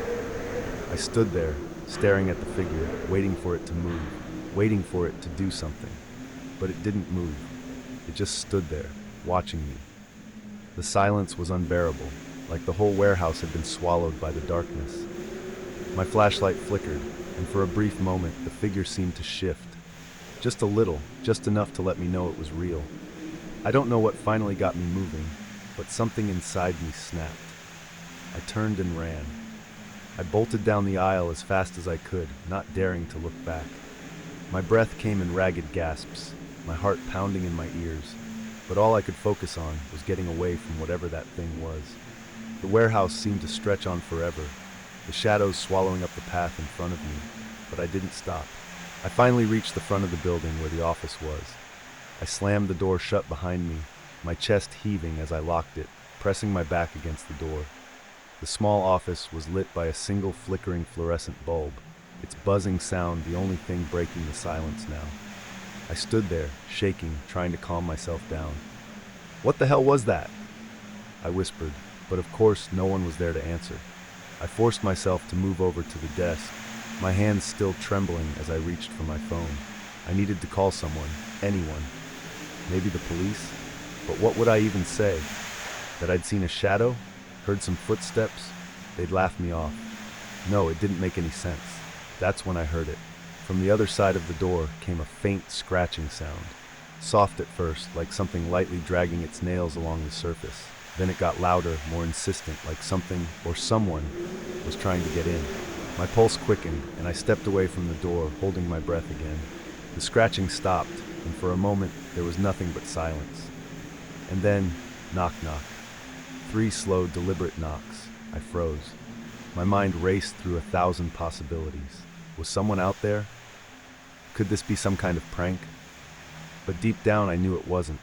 I stood there, staring at the figure, waiting for it to move, waiting for it to do something. But it didn't move. It just stood there, watching me. The silence was unbearable, like the whole warehouse had been swallowed by the darkness. My flashlight flickered, and for a brief moment, the figure seemed to shift. Just a little, just enough to let me know it was real. I don't know what finally got me moving, but something inside me snapped. I turned and ran. I bolted down the aisle as fast as I could, not daring to look back. My breath came in ragged gasps, my heart pounding in my ears, but all I could focus on was getting away from whatever that thing was. The warehouse seemed to stretch on forever, the shadows swallowing up the path in front of me, but I didn't stop. I finally reached the front of the building where the office was. I slammed the door shut behind me, my chest heaving as I locked it, pressing my back against the door. The small office was lit by a single flickering fluorescent bulb, its buzzing sound the only thing breaking the silence now. I stood there, shaking, trying to calm myself down. "What the hell was that?" I whispered, but of course no one was there to answer. I forced myself to move over to the desk, my hands still trembling as I reached for my phone. I needed to call someone, anyone. Maybe the police? But what would I even say? That I'd seen a shadow? Heard some footsteps? They'd laugh me off. No, it didn't make any sense. That's when I heard it. From the other side of the door came a faint scratching sound. Soft at first, like something lightly dragging its nails along the surface. Then it got louder, more insistent, like something or someone was trying to get in. My pulse quickened, and I stepped away from the door, holding my breath again. The scratching stopped, and for a moment there was nothing but silence. And then, knock knock. 3 slow, deliberate knocks. I froze. My mind raced through 1,000 possibilities. Was someone out there? Could this be some kind of prank? But deep down I knew it wasn't.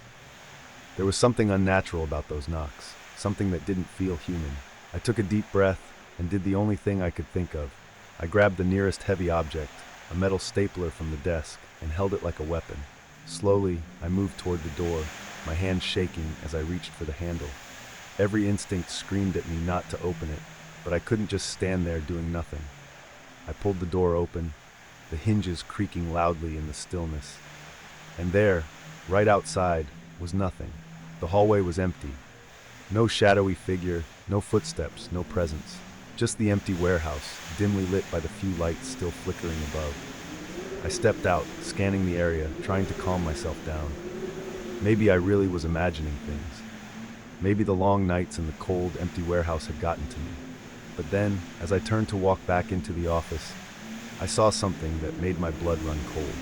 There was something unnatural about those knocks, something that didn't feel human. I took a deep breath and did the only thing I could think of. I grabbed the nearest heavy object, a metal stapler from the desk, and held it like a weapon. Slowly, I moved toward the door, my hand shaking as I reached for the handle. Every instinct screamed at me not to open it, but I couldn't just stand there doing nothing. I pulled the door open, the hinges creaking loudly in the stillness. And there, right outside, was nothing. The hallway was empty. No shadowy figure, no footsteps, no presence. Just the empty warehouse, dimly lit by the few lights still flickering above. I stepped out, scanning the area, trying to calm myself down. Maybe I really was imagining things. Maybe the long nights in the cold, empty warehouse had gotten to me. But then, as I turned to walk back into the office, I saw something that made my blood run cold.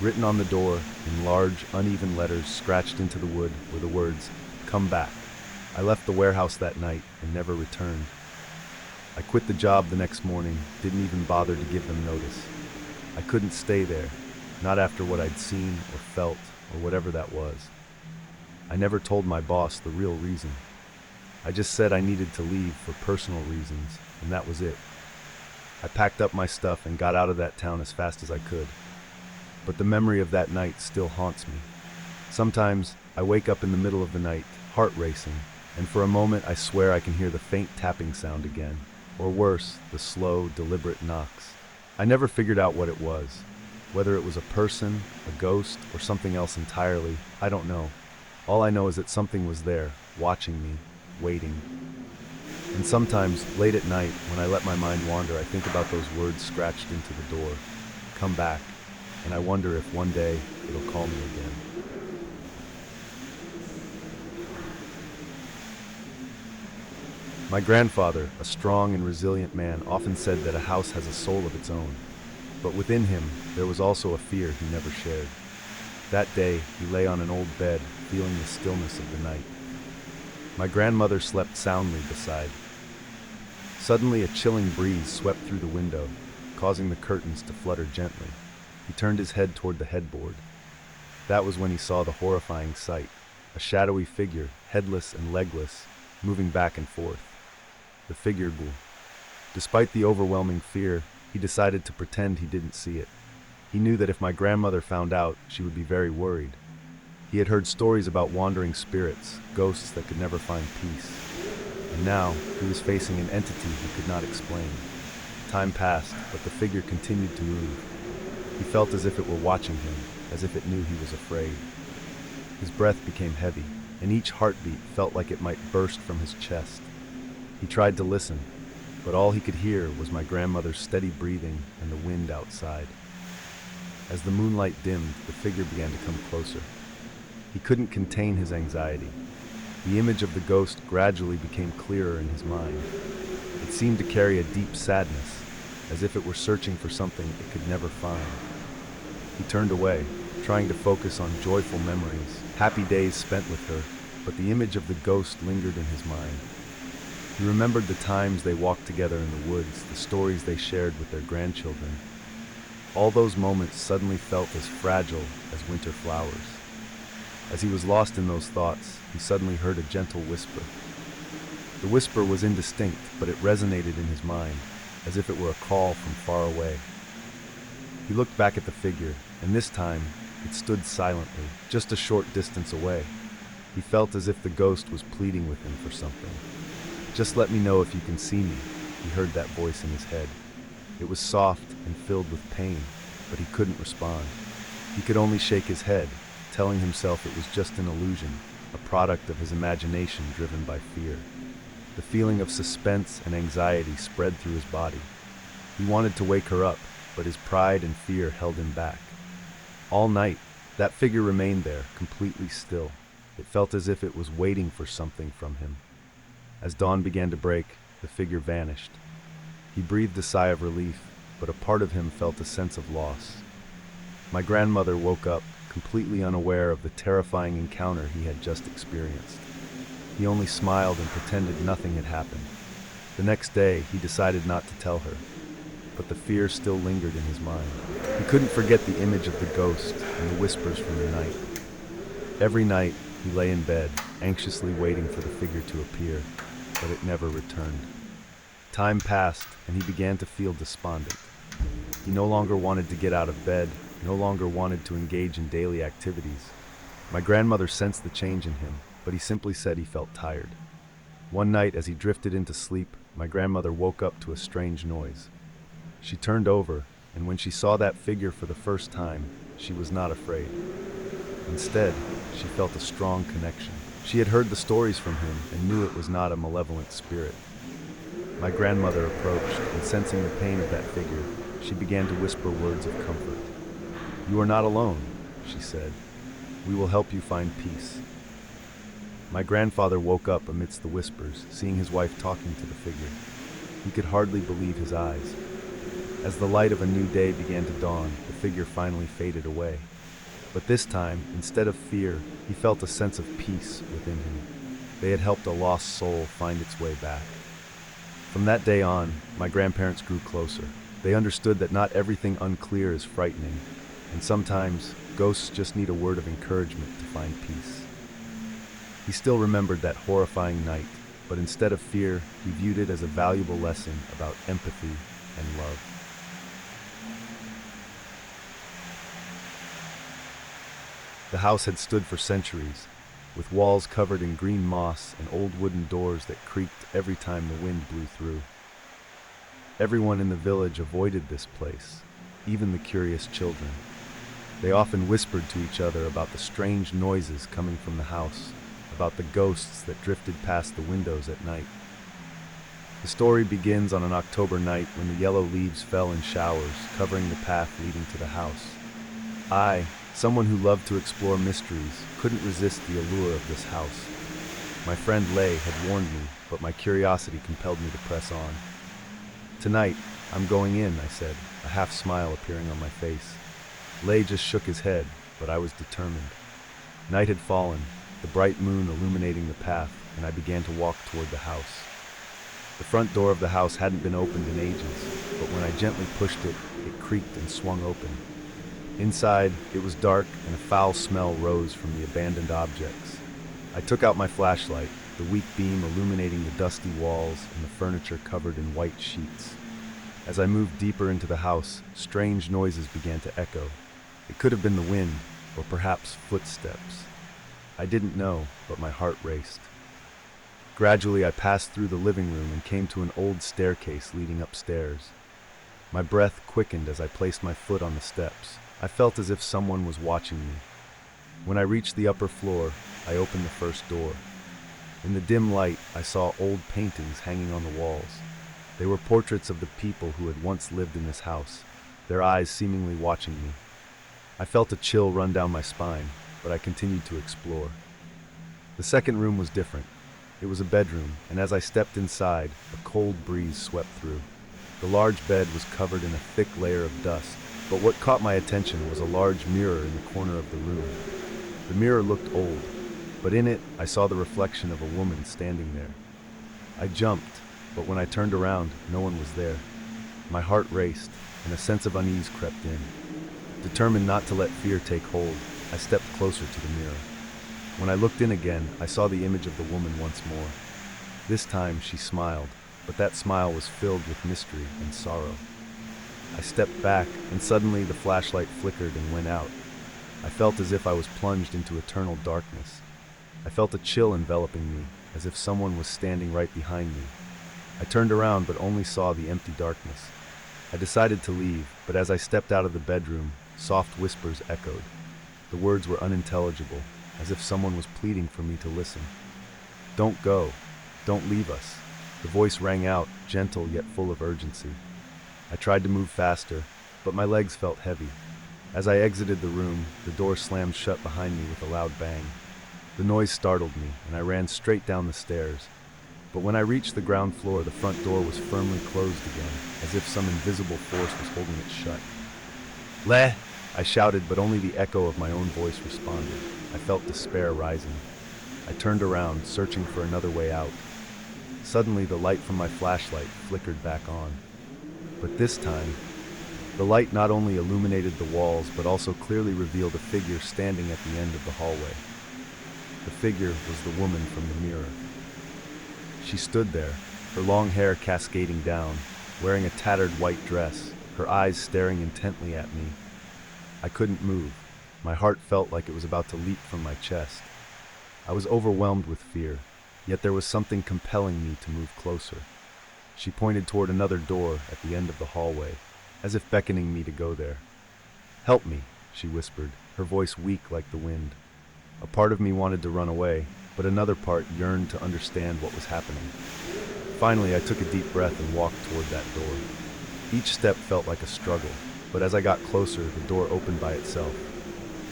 Written on the door, in large, uneven letters scratched into the wood, were the words, "Come back." I left the warehouse that night and never returned. I quit the job the next morning, didn't even bother to give them notice. I couldn't stay there, not after what I'd seen or felt or whatever that was. I never told my boss the real reason. I just said I needed to leave for personal reasons, and that was it. I packed up my stuff and got out of that town as fast as I could. But the memory of that night still haunts me. Sometimes I wake up in the middle of the night, heart racing, and for a moment I swear I can hear the faint tapping sound again, or worse, the slow, deliberate knocks. I never figured out what it was. Whether it was a person, a ghost, or something else entirely, I don't know. All I know is that something was there, watching me, waiting. And sometimes, late at night, when I let my mind wander, I think about those words scratched into the door. Come back. And I wonder if one day it'll call me again. My grandfather, a strong and resilient man, often said that a house has a soul of its own. But within him, there was also a fear he never shared. That day, he lay on an old bed, feeling the stillness of the night. My grandmother slept soundly beside. Suddenly, a chilling breeze swept through the window, causing the curtains to flutter gently. He turned his head toward the headboard. That was when he saw the horrifying sight, a shadowy figure, headless and legless, moving back and forth. The figure grew. Despite the overwhelming fear, he decided to pretend he didn't see it. He knew that if my grandmother found out, she would be very worried. He had heard stories about wandering spirits, ghosts that could never find peace. And now, he was facing an entity he could not explain. Time passed, but the figure continued to move. He felt as if it were watching him, as if it knew he was afraid. His breath became heavy, and each heartbeat felt like it might burst from his chest. He tried to listen, but all he could hear was my grandmother's steady breathing and the wind outside. As the moonlight dimmed, the figure began to come closer. He couldn't contain his anxiety. The image of the ghost gradually became clearer in his mind. It seemed to carry a deep sadness, as if it were searching for something it could never find. He turned away, trying to focus on joyful memories, happy days spent with her, but the image of the ghost lingered in his mind. He remembered the times they walked together in the woods, the stories they shared with their grandchildren. All those moments suddenly felt as fragile as winter flowers. As he was lost in those thoughts, he suddenly heard a gentle whisper. The whisper was indistinct, but it resonated in his mind, as if it were a call from far away. He looked back at the figure, and this time, it stood silently, just a short distance away. He felt as if the ghost was pleading with him for something. "Just let me know if you can see me," he heard that voice in his head. It was soft and filled with pain, but he couldn't respond. He could only shake his head, telling himself it was just an illusion, a product of his imagination driven by fear. The feeling of suspense and anxiety spread through his body. He wanted to wake her up, but his pride and fear held him back. All night, that figure remained there, completely still. It felt as if it was waiting for something from him. As dawn began to break, the figure vanished. He breathed a sigh of relief, but a part of him felt a sense of loss. My grandmother woke up, completely unaware of the terrifying encounter he had just experienced. He only smiled and pretended nothing had happened. The next day, he decided not to tell her, but the fear still lingered in his mind. He couldn't forget the image of the ghost and the whispers from the night. Every night, he lay in bed, anxiously waiting for the figure to appear, but it never returned. Time passed, and he began to feel despondent. He no longer wanted to get out of bed, no longer wanted to engage in daily activities. My grandmother sensed the change in him, but he simply said he felt tired. One night, as he drifted into sleep, my grandmother woke up to a strange noise. She turned over, and when she saw that figure for the first time, she was not afraid. Instead, she felt a strong connection. She had heard the stories from him and knew it was not a malevolent spirit. My grandmother approached, and sensing the pain of that figure, she began to whisper words of comfort. "You are not alone," she said. "We will help you find peace." My grandfather woke up amidst the whispers, seeing his wife talking to the figure. He could hardly believe his eyes. As the light of a new day began to dawn, the figure finally faded away. But this time, instead of fear, he felt a sense of peace within him. They had helped a lost soul find its way back. From that day on, my grandparents grew closer. They understood that not everything unclear is frightening, and sometimes ghosts just need a word of encouragement to find peace. He still remembered that horrifying night, but instead of fear, he viewed it as a valuable lesson about empathy and love. The house had stood for centuries, with walls covered in green moss and old wooden doors that creaked every time the wind blew through. Everyone in the village avoided this place, even the curious children. They often whispered to each other about the strange noises coming from the house, about the ghosts that drifted past the windows at night. The story begins on an October night when the yellow leaves fell in showers, covering the path leading to the house. I, someone who loved to explore mysteries, couldn't resist the allure of this house. My friend Lei had warned me, but my curiosity compelled me to press on. "Tonight, I'm going in," I said, a half smile appearing on my face. Lei just shook his head, but I was determined. Night had fallen, the bright moon illuminating the path, and I began to walk toward the house. The front door of the house hadn't been opened in ages, but when I gently pushed it, it creaked and swung open. Inside, it was dark and a foul smell rose from the abandoned objects. I took out my flashlight, the weak beam illuminating the dusty walls and the furniture covered in white sheets. As I moved deeper into the house, strange noises began to echo. It could have been the wind, or perhaps footsteps. I didn't know, but my heart raced. Gradually, I passed through the living room and came to an old staircase leading upstairs. My breath quickened as I placed my foot on the steps. I felt as if someone was watching me. When I reached the upper floor, I opened the first door. In the dim light, I saw old paintings hanging on the walls. They were portraits of the people who had once lived in this house, their eyes seemingly watching me. I felt a chill run down my spine, but I continued to explore. The second room was different. It was a bedroom, and as I stepped inside, a cold breeze swept through. The large bed was covered in a thick layer of dust, but what caught my attention was a large mirror in the corner of the room. The mirror looked old, but in it I saw the reflection of a woman standing there. I jumped, but when I turned around, no one was there. My heart raced, and a sense of unease crept in. Determined not to let fear take hold, I stepped closer to the mirror. When I looked in again, I saw the image of the woman once more. This time she smiled, but that smile was filled with mystery and sorrow. I stepped back, and suddenly the flashlight flickered and went out. I felt as if I was plunged into eternal darkness. I felt a chill enveloping me, as if someone was standing right behind me. I turned around but only saw the empty darkness. I decided to leave, but as I stepped out of the bedroom, soft whispers echoed. The words were unintelligible, as if someone was pleading for me to listen. "Don't go. Don't leave us." The voice rang out, gentle yet full of urgency. I tried to move faster, but my legs felt heavy. As I exited the room, the door slammed shut behind me with a loud bang. The noise startled me, and I ran straight down the stairs. But when I reached the ground floor, the front door was firmly closed again, as if some invisible force was holding it shut. "Leh!" I shouted, but only the echo of my own voice responded. I felt despair rising. I turned around, searching for another way out. Suddenly, the light from my flashlight flickered back on. But this time, the light not only illuminated the walls, but also clearly revealed a figure standing at the end of the hallway. The figure was the woman from the mirror. She stood there, her long hair cascading down, wearing a tattered white dress, her eyes staring intently at me. I couldn't move. My heart felt like it was about to leap from my chest. I was overwhelmed with fear, yet there was something compelling me to move closer. She pointed toward another door at the end of the hallway, as if beckoning me to go there. "Help me," she whispered, her voice weak like the wind. A part of me wanted to run away, but another part yearned to understand what was happening. Finally, I took a deep breath and walked toward that door. Each step felt like a struggle, but as I got closer, the door opened by itself.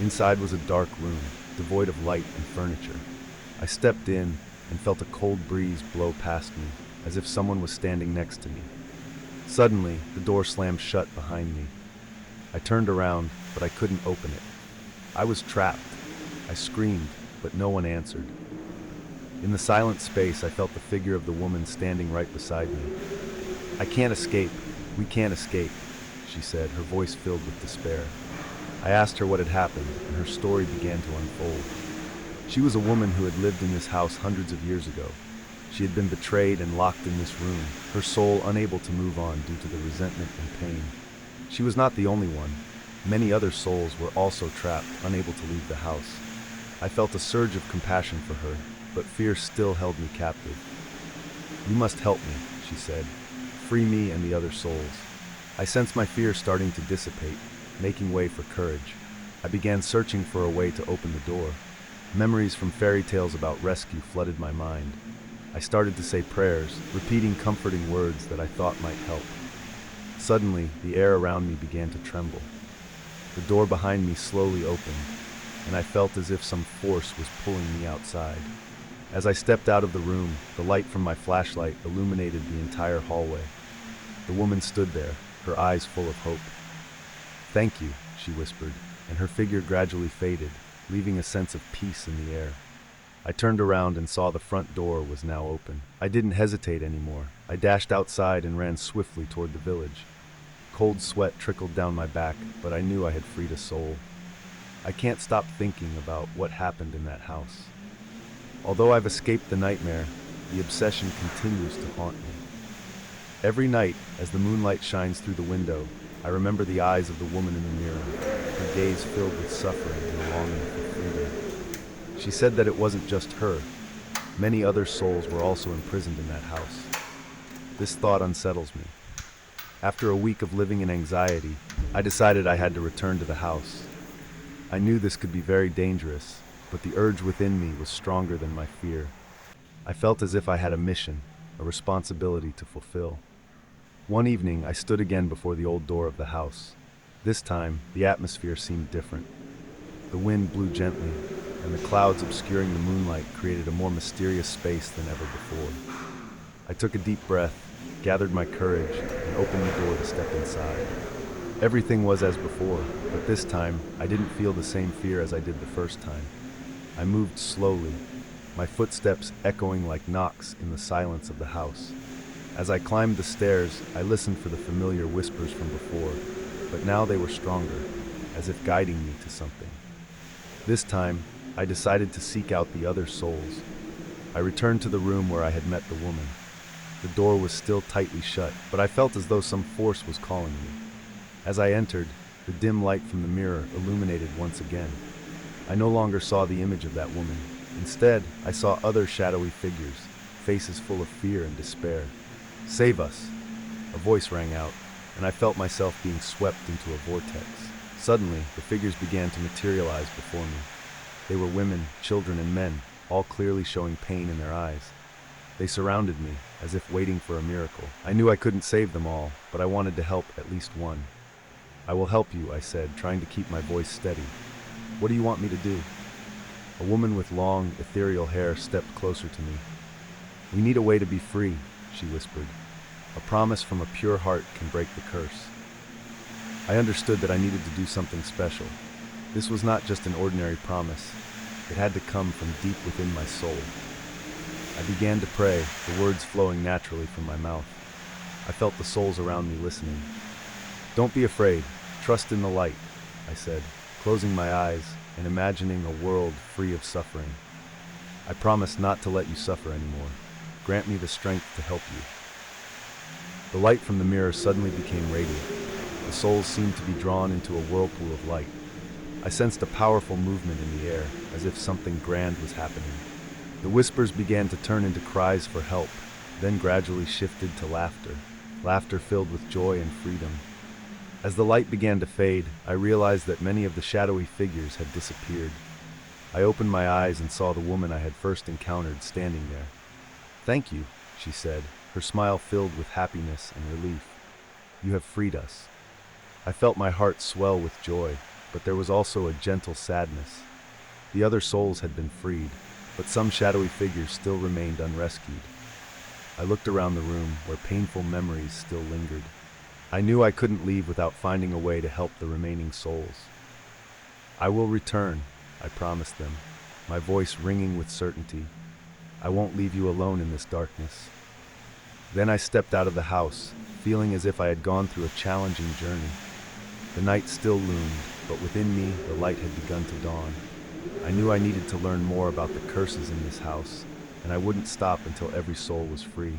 Inside was a dark room, devoid of light and furniture. I stepped in and felt a cold breeze blow past me, as if someone was standing next to me. Suddenly, the door slammed shut behind me. I turned around, but I couldn't open it. I was trapped. I screamed, but no one answered. In the silent space, I felt the figure of the woman standing right beside me. "I can't escape. We can't escape," she said, her voice filled with despair. I asked her what had happened, and her story began to unfold. She was a woman who had lived in this house hundreds of years ago. She had been betrayed and locked in this room, her soul unable to move on due to the resentment and pain. She was not the only one. Many other souls were also trapped, unable to leave the house. I felt a surge of compassion for her, but fear still held me captive. "You must help me," she said. "Free me and the other souls." I sensed my fear starting to dissipate, making way for courage. I began searching for a way to open the door. Memories from fairy tales about rescue flooded my mind. I started to say prayers, repeating comforting words that I thought might help. Suddenly, the air around me began to tremble. The door behind me slowly opened, and I felt as if some force was pulling me outside. As I stepped out of the room, the light from my flashlight illuminated the entire hallway. The woman stood there, her eyes full of hope. "Thank you," she whispered, and her figure gradually faded, leaving a sense of peace in the air. I turned around and saw the front door was now open. I didn't hesitate anymore. I dashed outside and ran swiftly toward the village. Cold sweat trickled down my back, but I knew I had freed a soul. I can't stop thinking about what happened in that house. Although I've escaped the nightmare, the obsession continues to haunt me. Every night, as the moonlight shines through the window, I remember the eyes of the woman in the mirror, her gaze filled with suffering and a longing for freedom. She said that it wasn't just her. Many other souls were also imprisoned in that house. This thought unsettles me. After a week of living in anxiety, I decided I had to return to the house. I knew this could be very dangerous, but the urge within me was stronger than my fear. I felt as if I had a mission, a responsibility to fulfill. One evening, I stood again before the old door of the house. This time, the atmosphere seemed different. The wind blew gently, and the clouds obscuring the moonlight created a more mysterious space than ever before. I took a deep breath, gathered my courage, and opened the door to step inside. Everything was as before, but this time, I didn't feel the same fear as I did the first time. I moved slowly, my footsteps echoing like knocks in the silence of the house. As I climbed the stairs, I listened for the familiar whispers from before, but now they were stronger, as if guiding me to something. This time, I decided to seek out the other souls. I returned to the room where I had met the woman. The door was still tightly shut, but I felt as though some force was calling me. As I entered, the dim light from the mirror illuminated once again. I no longer saw the image of that woman. Instead, I saw other shadowy figures, faces full of fear and despair. "Save us!" A voice rang out, and I felt myself being swept into a vortex. Suddenly, the figures began to materialize before me. They were women, children, and men, all clearly showing pain in their eyes. They surrounded me, as if waiting for a miracle. I knew I couldn't save them all, but I wanted to help at least one. "I will help you," I said, trying to keep my voice steady. "What do you want me to do?" A woman with long, ethereal hair stepped closer to me. "We need a way to be free," she whispered. "A promise from a pure heart can break the curse." I understood that I needed to do something special. This was not just an ordinary promise. It had to come from deep within my soul. I began to pray, the words flowing naturally from my mouth. I felt the souls around me listening. "Don't be afraid. Trust in the light," I said, closing my eyes and imagining a world free of suffering. "I promise not to let you suffer anymore. Grant me the strength to help you." The light from the mirror suddenly became radiant. The souls seemed to be drawn into a whirlpool of light. I sensed a powerful movement in the air, as if something grand was happening. The whispers began to turn into cries for help, then gradually shifted to laughter, laughter filled with joy and freedom. As the light began to fade, I realized that many of the shadowy figures had disappeared. I opened my eyes and saw the woman I had first encountered standing there. "Thank you," she said, her smile filled with happiness and relief. "You have freed us." I felt my heart swell with joy, but there was also a gentle sadness. The other souls had been freed. but some shadowy figures still remained unrescued. I looked around the room where painful memories still lingered. I knew I couldn't leave without finding a way to help the remaining souls. "I will return," I promised them, my voice ringing with certainty. "I won't leave you alone in this darkness." Then I stepped out of the house, feeling as if I had gone through a challenging journey. The night still loomed, but within me the light had begun to dawn. I knew I needed to learn more about the curses in this house, and I wouldn't stop until every soul was free.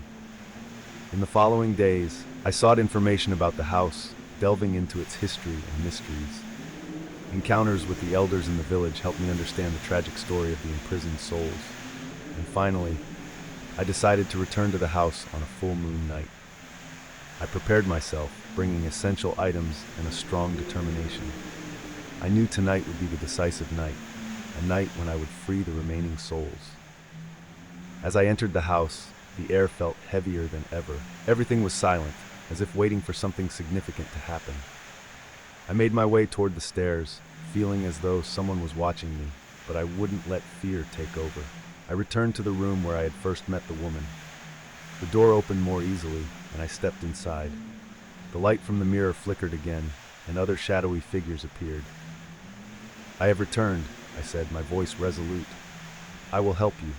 In the following days, I sought information about the house, delving into its history and mysteries. Encounters with the elders in the village helped me understand the tragic story of the imprisoned souls. And finally, I decided to return to the house on a full moon night. I prepared myself, bringing essential items and a strong determination. I knew tonight would be the decisive night, a night when I would free the remaining souls. As I entered the house, the air felt heavier than ever. Everything was silent, as if waiting for something significant to happen. I made my way toward the stairs, feeling as though someone was watching me, but I wouldn't let fear take over. I returned to the room where I had first met the woman. The door opened more easily, and I stepped inside. The light from the mirror flickered again, and other shadowy figures appeared. "I have returned," I said, my voice resolute. "I will help you."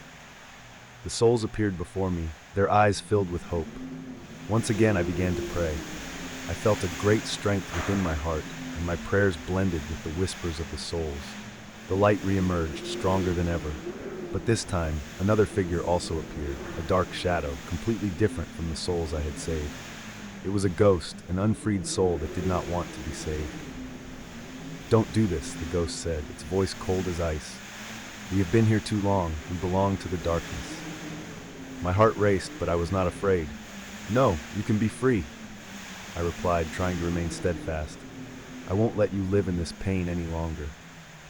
The souls appeared before me, their eyes filled with hope. Once again I began to pray. I felt a great strength within my heart, and my prayers blended with the whispers of the souls. The light reemerged, stronger than ever. But this time, another figure also appeared, a dark shadow, completely different from the souls I had saved. It was a ghost, an unfreed soul that did not want to be saved. "Don't do this," the ghost said, its voice cold as ice. "We have been here too long. We belong to the darkness." My heart raced, but I was not afraid. "No, you can be free," I replied, trying to remain steadfast. "I won't let you live in this pain any longer."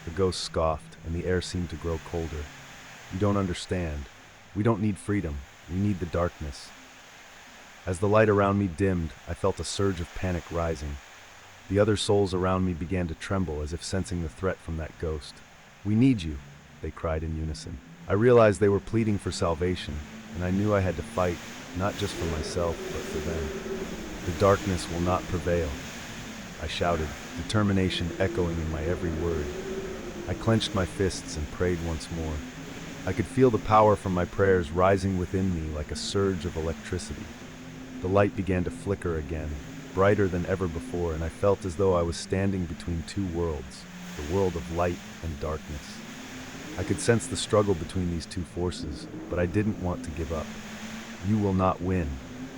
The ghost scoffed, and the air seemed to grow colder. "You don't understand. We don't need freedom. We need the darkness." As the light around me dimmed, I felt a surge of panic rising. The other souls around me began to tremble as if sensing the threat from that ghost. "We need you," they cried in unison. I realized they were pleading for salvation, and I knew I had to fight, not just for myself, but for them. "The darkness will not prevail," I shouted, determination echoing in my every word. I clenched my fists and prayed once more. I could feel the power from my prayers rising within me like a surge of electricity. The light began to flicker again, brighter than ever before, and I felt as though I was standing between two worlds, the world of light and darkness. I could sense the struggle between these two forces, but I didn't want to give up. "You will not win,"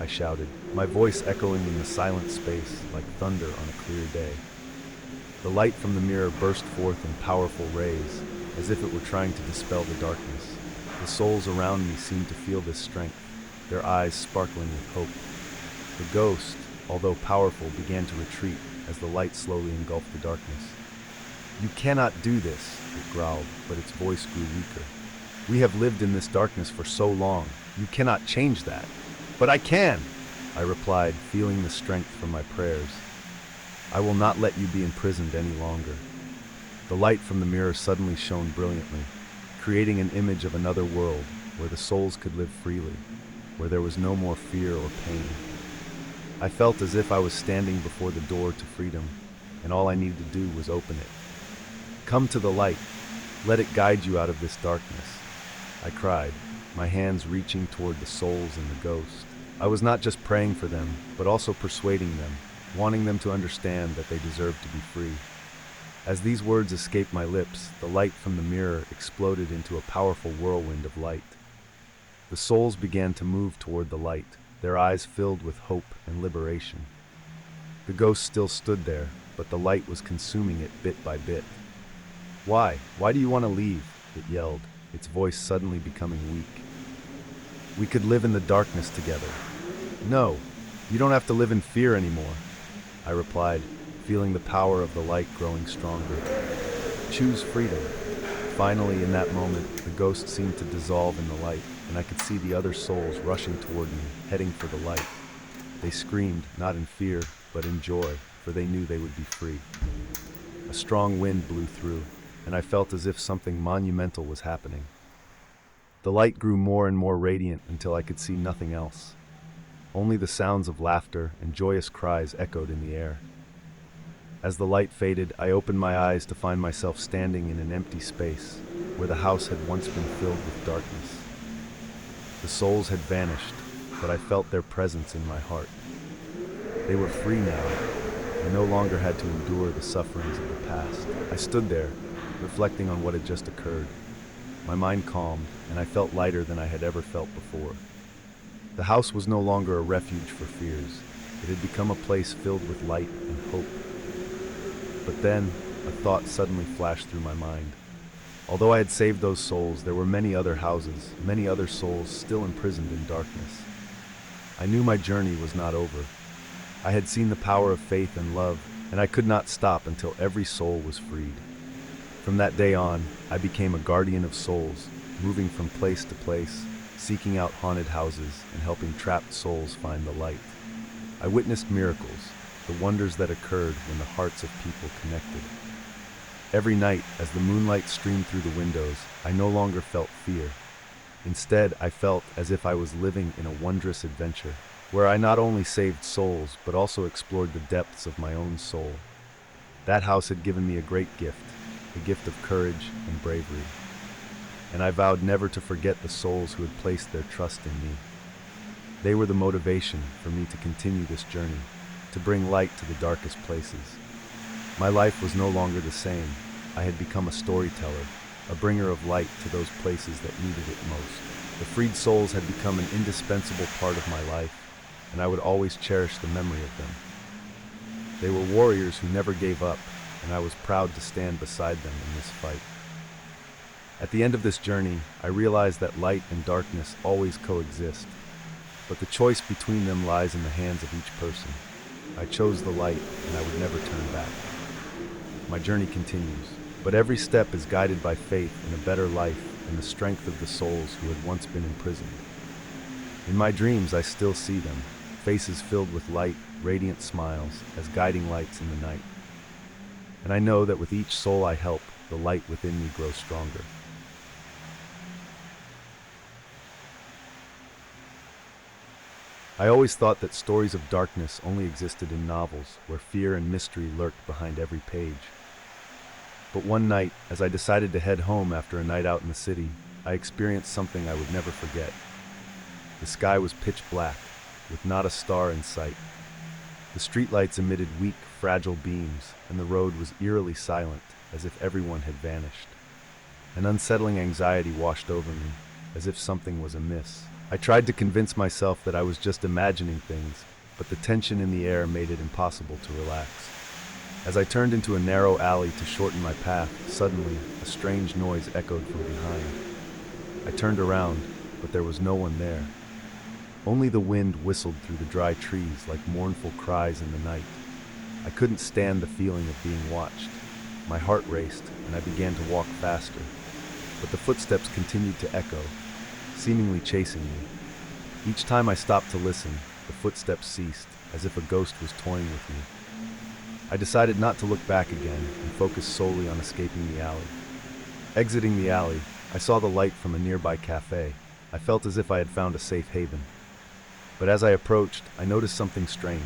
I shouted, my voice echoing in the silent space like thunder on a clear day. The light from the mirror burst forth in powerful rays, as if it were trying to dispel the darkness. The souls around me seemed to feel this strength, their eyes sparkling with hope. The ghost, although powerful, began to retreat as the light slowly engulfed the darkness. "You cannot do this," it growled, but its voice grew weaker. "We have lived in this darkness for so long. You cannot change that." "But I can," I replied, feeling the strength from my prayers. "I will not let you be imprisoned any longer." The light from the mirror suddenly shone brilliantly, creating an image of another world where the souls could live freely, where there was no more fear or pain. I felt as if I was standing before the door to freedom, and all I needed to do was open it. "Come to the light. Let it guide you out of this darkness," I cried, my hands reaching toward the souls and the ghost. I was not just praying for them, but also persuading them, wanting them to understand that they deserved to be free. As these words escaped my lips, the light from the mirror exploded into a powerful whirlwind of light. The souls began to move toward the light, their eyes filled with hope and liberation. The ghost still stood there, but the light was consuming it bit by bit. "Why? Why do you want to leave?" it yelled, its voice suddenly becoming weak. "We could live in the darkness together." "No, you don't have to live in fear anymore," I replied, feeling the power of the light growing stronger. "Choose freedom." Finally, in that moment, the ghost seemed to dissolve in the light, and I could see the other souls rushing toward me, heading for the light. They screamed, not in fear, but in joy, for they knew they would be free. A strong wind blew through, and I felt as if something monumental was happening. The light grew more and more radiant until I could see nothing else. Only the sounds of laughter and joyous cries echoed in the air. As the light faded, I opened my eyes to find myself standing in an empty space where the house had once been filled with darkness. The souls had vanished, but I felt their presence in my heart. They were free now. I no longer had to endure the sufferings of the past. I stood there, reflecting on what had just occurred. My mind calmed, and I felt lighter than I had ever felt before. The house was no longer a refuge for fears. It had become a place filled with light and hope. But then, a thought suddenly flashed through my mind. Although I had saved those souls, there were many other houses, many other souls still imprisoned in darkness. I knew my journey was not over. I had seen the power of faith and love, and I could not stop until every soul was freed. From that day on, I became a guardian of souls, moving from place to place, seeking out haunted houses and helping trapped souls find the light. I witnessed miracles, the wonders that occurred when the hearts of people connected. Every night, as the moonlight streamed through the windows, I no longer felt fear. Instead, I felt as if I was living in a wondrous adventure, where I not only saved souls, but also explored the depths of my own soul. That house had given me a great gift, the gift of courage and bravery. And I vowed never to forget the souls who had placed their trust in me. They were the motivation for me to continue this journey, to bring light to the darkest places. My life was no longer the same. I had become a storyteller, a bringer of light to those places that needed it most. The freed souls had become an indispensable part of my life, and I would always cherish the memory of them. They were warriors who never gave up, and I was proud to stand beside them in this fight. At the end of this journey, I realized that light and darkness always coexist, but the choice between them lies in the hands of each person. I chose the light, and I would never turn back. My journey continues, but every step is guided by faith in a better life and the strength of the souls who had once been imprisoned. In my dreams, I still see them, faces filled with light, radiant smiles, as guiding lights in the night. And I know that with each soul I help, the light within me grows stronger. I always thought that stories of darkness only existed in novels, where fear and mystery lurked behind every page. But one night, as I decided to head home after a night out in the city, I experienced something I would never forget. The sky was pitch black, with not a star in sight. The streetlights emitted weak, fragile beams, and the road was eerily silent, as if everyone had vanished. An unsettling anxiety washed over me, as if something was amiss. I tried to convince myself that I was just imagining things, but the tension in the air made it impossible to relax. As I turned into a narrow alley to shorten my path, suddenly, a strange noise echoed from behind. I turned around, but there was no one there. Only the wind whistled through the dry trees like mournful cries in the night. I couldn't stand the feeling of being watched. My heart raced, and I began to walk faster. But the footsteps continued to echo, seemingly chasing me. Each time I stopped to listen, the footsteps ceased, as if a ghost was toying with me. I decided not to look back again and focus solely on escaping the alley. Exiting the alley, I saw the light from a nearby cafe. I felt as if I had found a safe haven. But as I approached, I noticed something strange.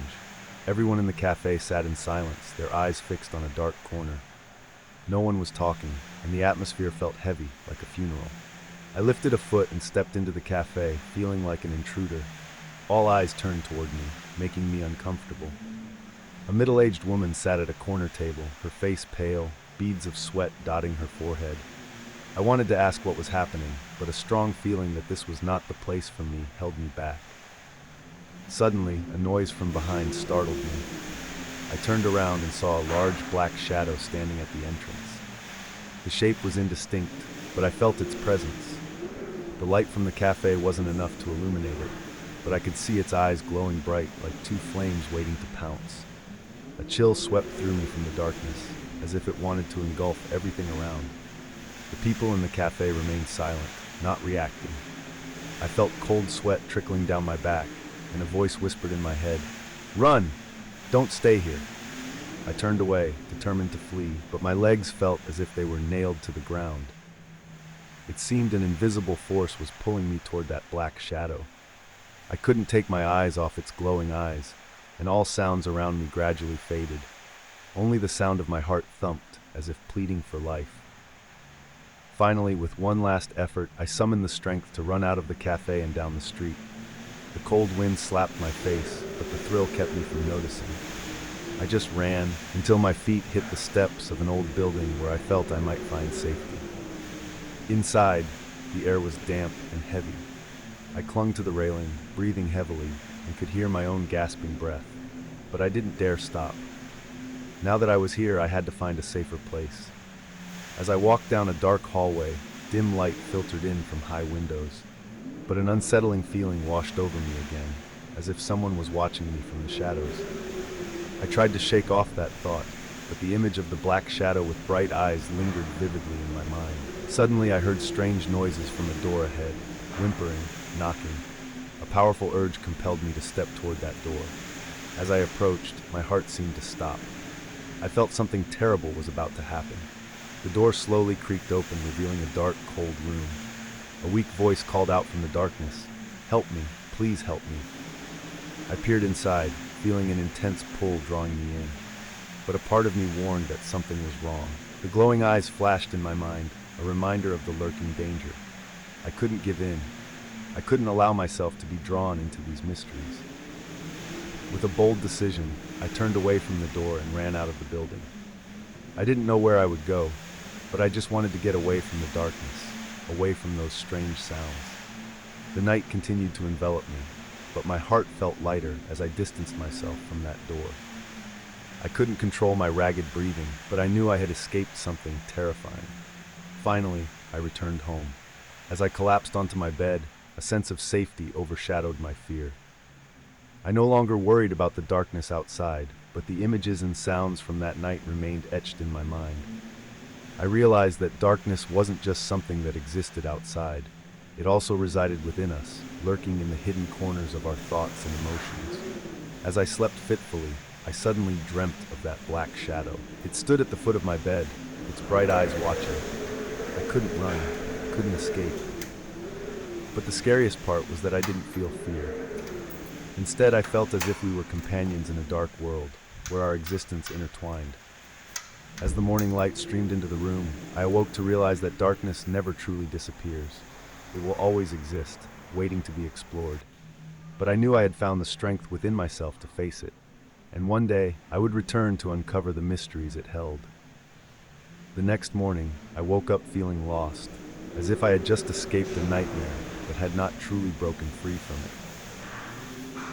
Everyone in the cafe sat in silence, their eyes fixed on a dark corner. No one was talking, and the atmosphere felt heavy, like a funeral. I lifted a foot and stepped into the cafe, feeling like an intruder. All eyes turned toward me, making me uncomfortable. A middle-aged woman sat at a corner table, her face pale, beads of sweat dotting her forehead. I wanted to ask what was happening, but a strong feeling that this was not the place for me held me back. Suddenly, a noise from behind startled me. I turned around and saw a large black shadow standing at the entrance. The shape was indistinct, but I felt its presence. The light from the cafe wasn't enough to illuminate it, but I could see its eyes glowing bright like two flames waiting to pounce. A chill swept through me from the darkness, as if it wanted to engulf everything around. The people in the cafe remained silent, not reacting. I felt cold sweat trickling down my back, and a voice whispered in my head, "Run! Don't stay here." I turned away, determined to flee, but my legs felt as if they were nailed to the ground. It seemed an invisible force was pulling me toward that black shadow. I couldn't take my eyes off its glowing eyes, and all sounds around me gradually faded. Only the sound of my heart thumped, as if pleading for life. Finally, with one last effort, I summoned the strength to run out of the cafe and down the street. The cold wind slapped my face, but the thrill kept me from noticing. I just ran until my feet hit the steps of an old building where I felt I might find safety. Inside, the air was damp and heavy. I clung to the railing, breathing heavily, and could hear my own gasping breath. But I didn't dare stop. Now that I was here, I had to find a safer place. As I walked down a dark hallway, dim light filtered in from high windows. But an unsettling feeling washed over me again, as if someone was watching me from the shadows. I tried to shake off that thought, but the image of the black shadow with bright eyes lingered vividly in my mind. Suddenly I heard strange noises from the door ahead, whimpering, knocking. A powerful urge compelled me to step toward that door. As I approached, my heart seemed to stop. I felt something terrible was about to happen. The door slowly creaked open, revealing a dark, cold room. A weak voice called out from the darkness, "Help me, please help me." I peered inside, feeling an intense pull drawing me in. But a part of me warned that something was wrong. The glowing eyes flashed in my mind, a reminder of the lurking danger. I couldn't give in. I couldn't allow myself to be drawn into these mysteries. With a bold decision, I turned away from the door and ran out of the building. I didn't know where I would go, but I just wanted to get away from the darkness, away from those strange sounds. The night continued to envelop me, but my heart felt lighter as I distanced myself from that door. I couldn't control my ragged breathing, but I knew I had escaped something terrifying. Finally, I returned home. As I collapsed onto my bed, a sense of safety overshadowed my fear. I no longer worried about the darkness outside, but the images and sounds from that night remained etched in my mind. I realized that darkness wasn't just something that existed outside. It also resided within us, lurking in the hidden corners of our thoughts and emotions. As I slept fitfully, I suddenly dreamt of that black shadow. It stood at the foot of my bed, its bright eyes watching. I couldn't run, couldn't escape. But the scariest part was that I didn't feel fear. Instead, I felt as if we were companions in a dark world, where our existence intertwined. As the morning light streamed into the room, I awoke to realize that darkness never truly disappears. It will always exist, waiting to be explored. But I knew I had found the strength within myself to face it, and one day I would return to uncover the mysteries it held. The next morning, I woke up feeling lost, as if I had just escaped a nightmare but had not truly broken free from it.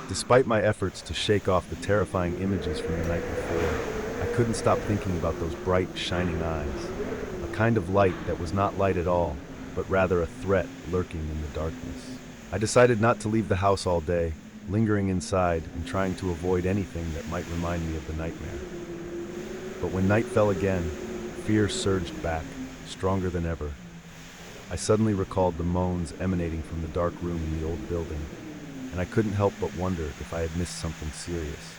Despite my efforts to shake off the terrifying images from the night before, I couldn't stop thinking about those bright, shining eyes, a kind of light that was not light at all, but rather a threat lurking in the darkness. I decided not to leave the house all day, lingering inside and trying to avoid anything that might remind me of the nightmare. But when night fell again, fear surged back, stronger than ever. I suddenly recalled the moans emanating from the dark room in the old building, and I couldn't help but wonder if I had missed something serious.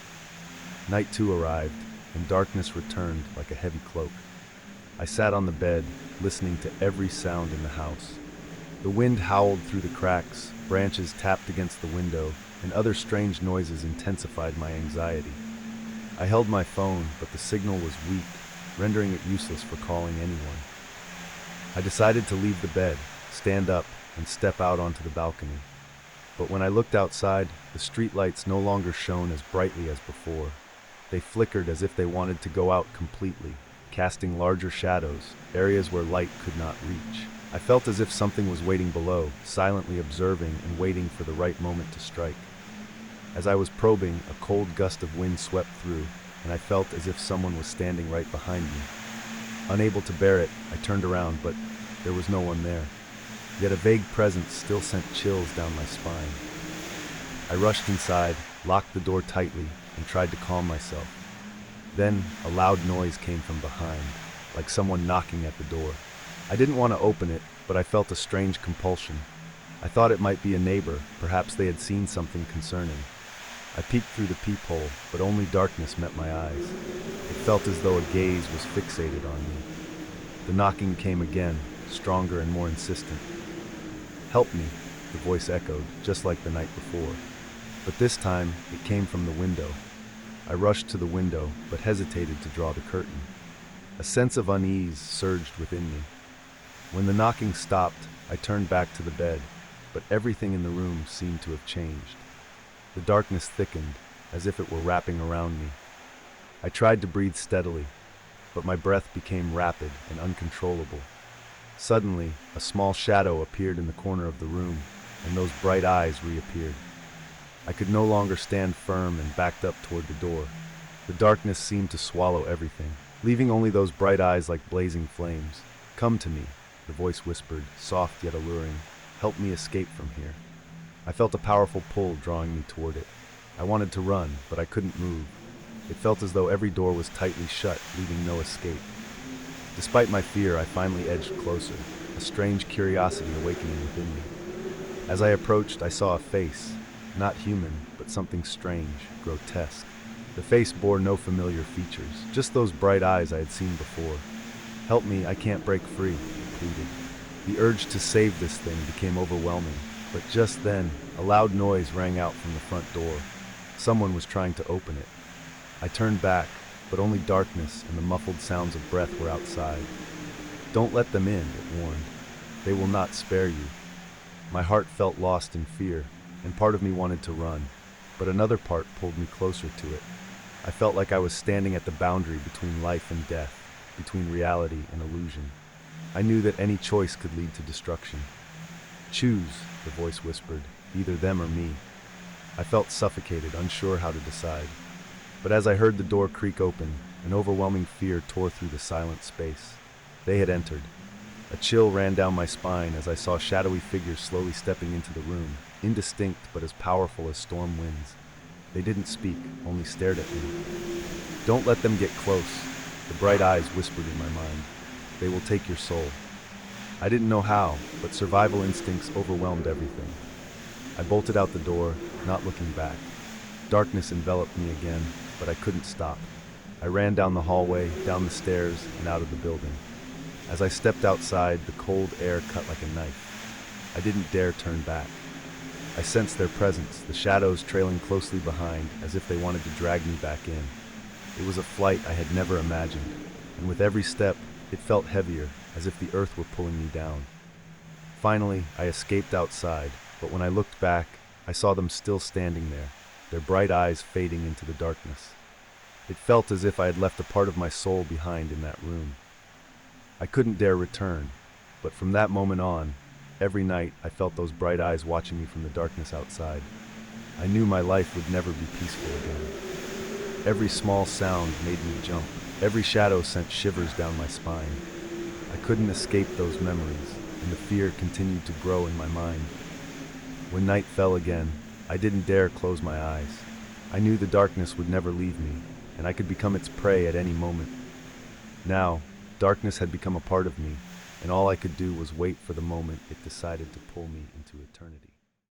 Night too arrived, and darkness returned like a heavy cloak. I sat on the bed, listening to every sound in the house. The wind howled through the cracks, branches tapped against the window, and other strange noises intensified my anxiety. I held my phone, but the signal was weak, rendering it useless for calling anyone. I decided to leave the bed, stand up, and step out onto the balcony. But when I looked outside, the streetlights no longer shone as brightly as before. They flickered as if they wanted to go out completely, casting larger shadows, areas where light could not reach. I felt as if something was waiting below, silently observing and waiting for the right moment to strike. As I was probing, a cold gust of wind swept through, and I felt as if someone was standing right behind me. Unable to bear it, I turned around, but there was no one there. Yet a vague presence still sent chills down my spine. I rushed inside, locked the door tightly, and tried to calm myself. Then, a loud noise came from behind, like someone knocking at the door. I didn't want to open it, but I felt a strange compulsion. I thought it might be a neighbor, perhaps they had seen something concerning. I peeked through the peephole, but only darkness met my eyes. It felt as though a gaze was fixated on me. The knocking came again, stronger and more insistent. "Help me," the voice echoed, just like the night before. But this time, it came from the window. I rushed to the window, but hesitated to draw the curtain. A sense of unease surged within me. When the knocking stopped, I turned back to the bed, but everything in the room seemed to have changed. The darkness thickened, as if it were wrapping around me. I tried to breathe steadily, but my breath became rapid and uncontrollable. Suddenly, a small shadow appeared in the corner of the room, and those bright eyes reappeared. I could no longer stand firm and backed up toward the door. The darkness seemed to swallow everything, leaving only those bright eyes like blazing flames. "Come to me," the voice whispered, soft yet alluring. "Help me escape from here." I felt a powerful pull drawing me toward it. I wanted to run, but I couldn't move. It felt as though every door was tightly shut, leaving no escape. Despite my fear, I finally edged closer, a strange curiosity awakening within me. As I approached, I saw a face, not human, but something strange, grotesque. The face bore no familiar features, just those bright eyes I had seen before. "Help me, I can't break free," it pleaded. The urge to save this thing became overwhelming, but just then, a loud noise rang out from the front door. Someone was trying to open it. I turned back, but only darkness and the muffled sounds of breath were outside. "Don't let them in," it warned. "They will not spare you." My heart felt lost in fear, and part of me wanted to run, but another part pulled me closer to it. I felt like I was standing at the boundary between life and death, between reality and illusion. I knew that any choice could lead to destruction. "Choose," the voice whispered, "either them or me." I felt suffocated, unsure how to decide. But as I heard the door creak open, an overwhelming fear tore through the silent space. They had entered. A chill ran down my spine as I saw shadowy figures slowly stepping into the room, indistinct but as powerful as storm winds. They didn't speak, only stared at me. "Don't let them get close," the bright eyes whispered in my mind. "They will take your soul." I didn't know how, but survival instincts overwhelmed everything. I bolted out the door, not looking back. Darkness enveloped me again, but I couldn't stop. I ran down the hallway, down the stairs, and out of the building. As I stepped outside, the cold air cut like a knife. I didn't dare turn back. I sensed their presence, the shadows trailing closely behind, as if they wanted to drag me back in. It was a flight I had never imagined, and with every step, it felt heavier, as if the earth were pulling me down. Finally, I escaped outside, but when I looked back, I saw them still standing there, their bright eyes fading into the darkness. It felt as if I had left a part of my soul behind in that room. I couldn't dare return, but from that moment on, every night I felt those bright eyes watching me from the darkness outside. I knew my life would never be peaceful again. Every small sound made me jump. Every shadow sent shivers down my spine. I couldn't escape those memories, and the fear continued to grow in my mind. When night fell again, I didn't dare close my eyes. I knew the darkness would never leave me, and I could become its prey at any moment. Now, darkness had become a part of me, and all I could do was wait for the moment it decided to pull me into eternity.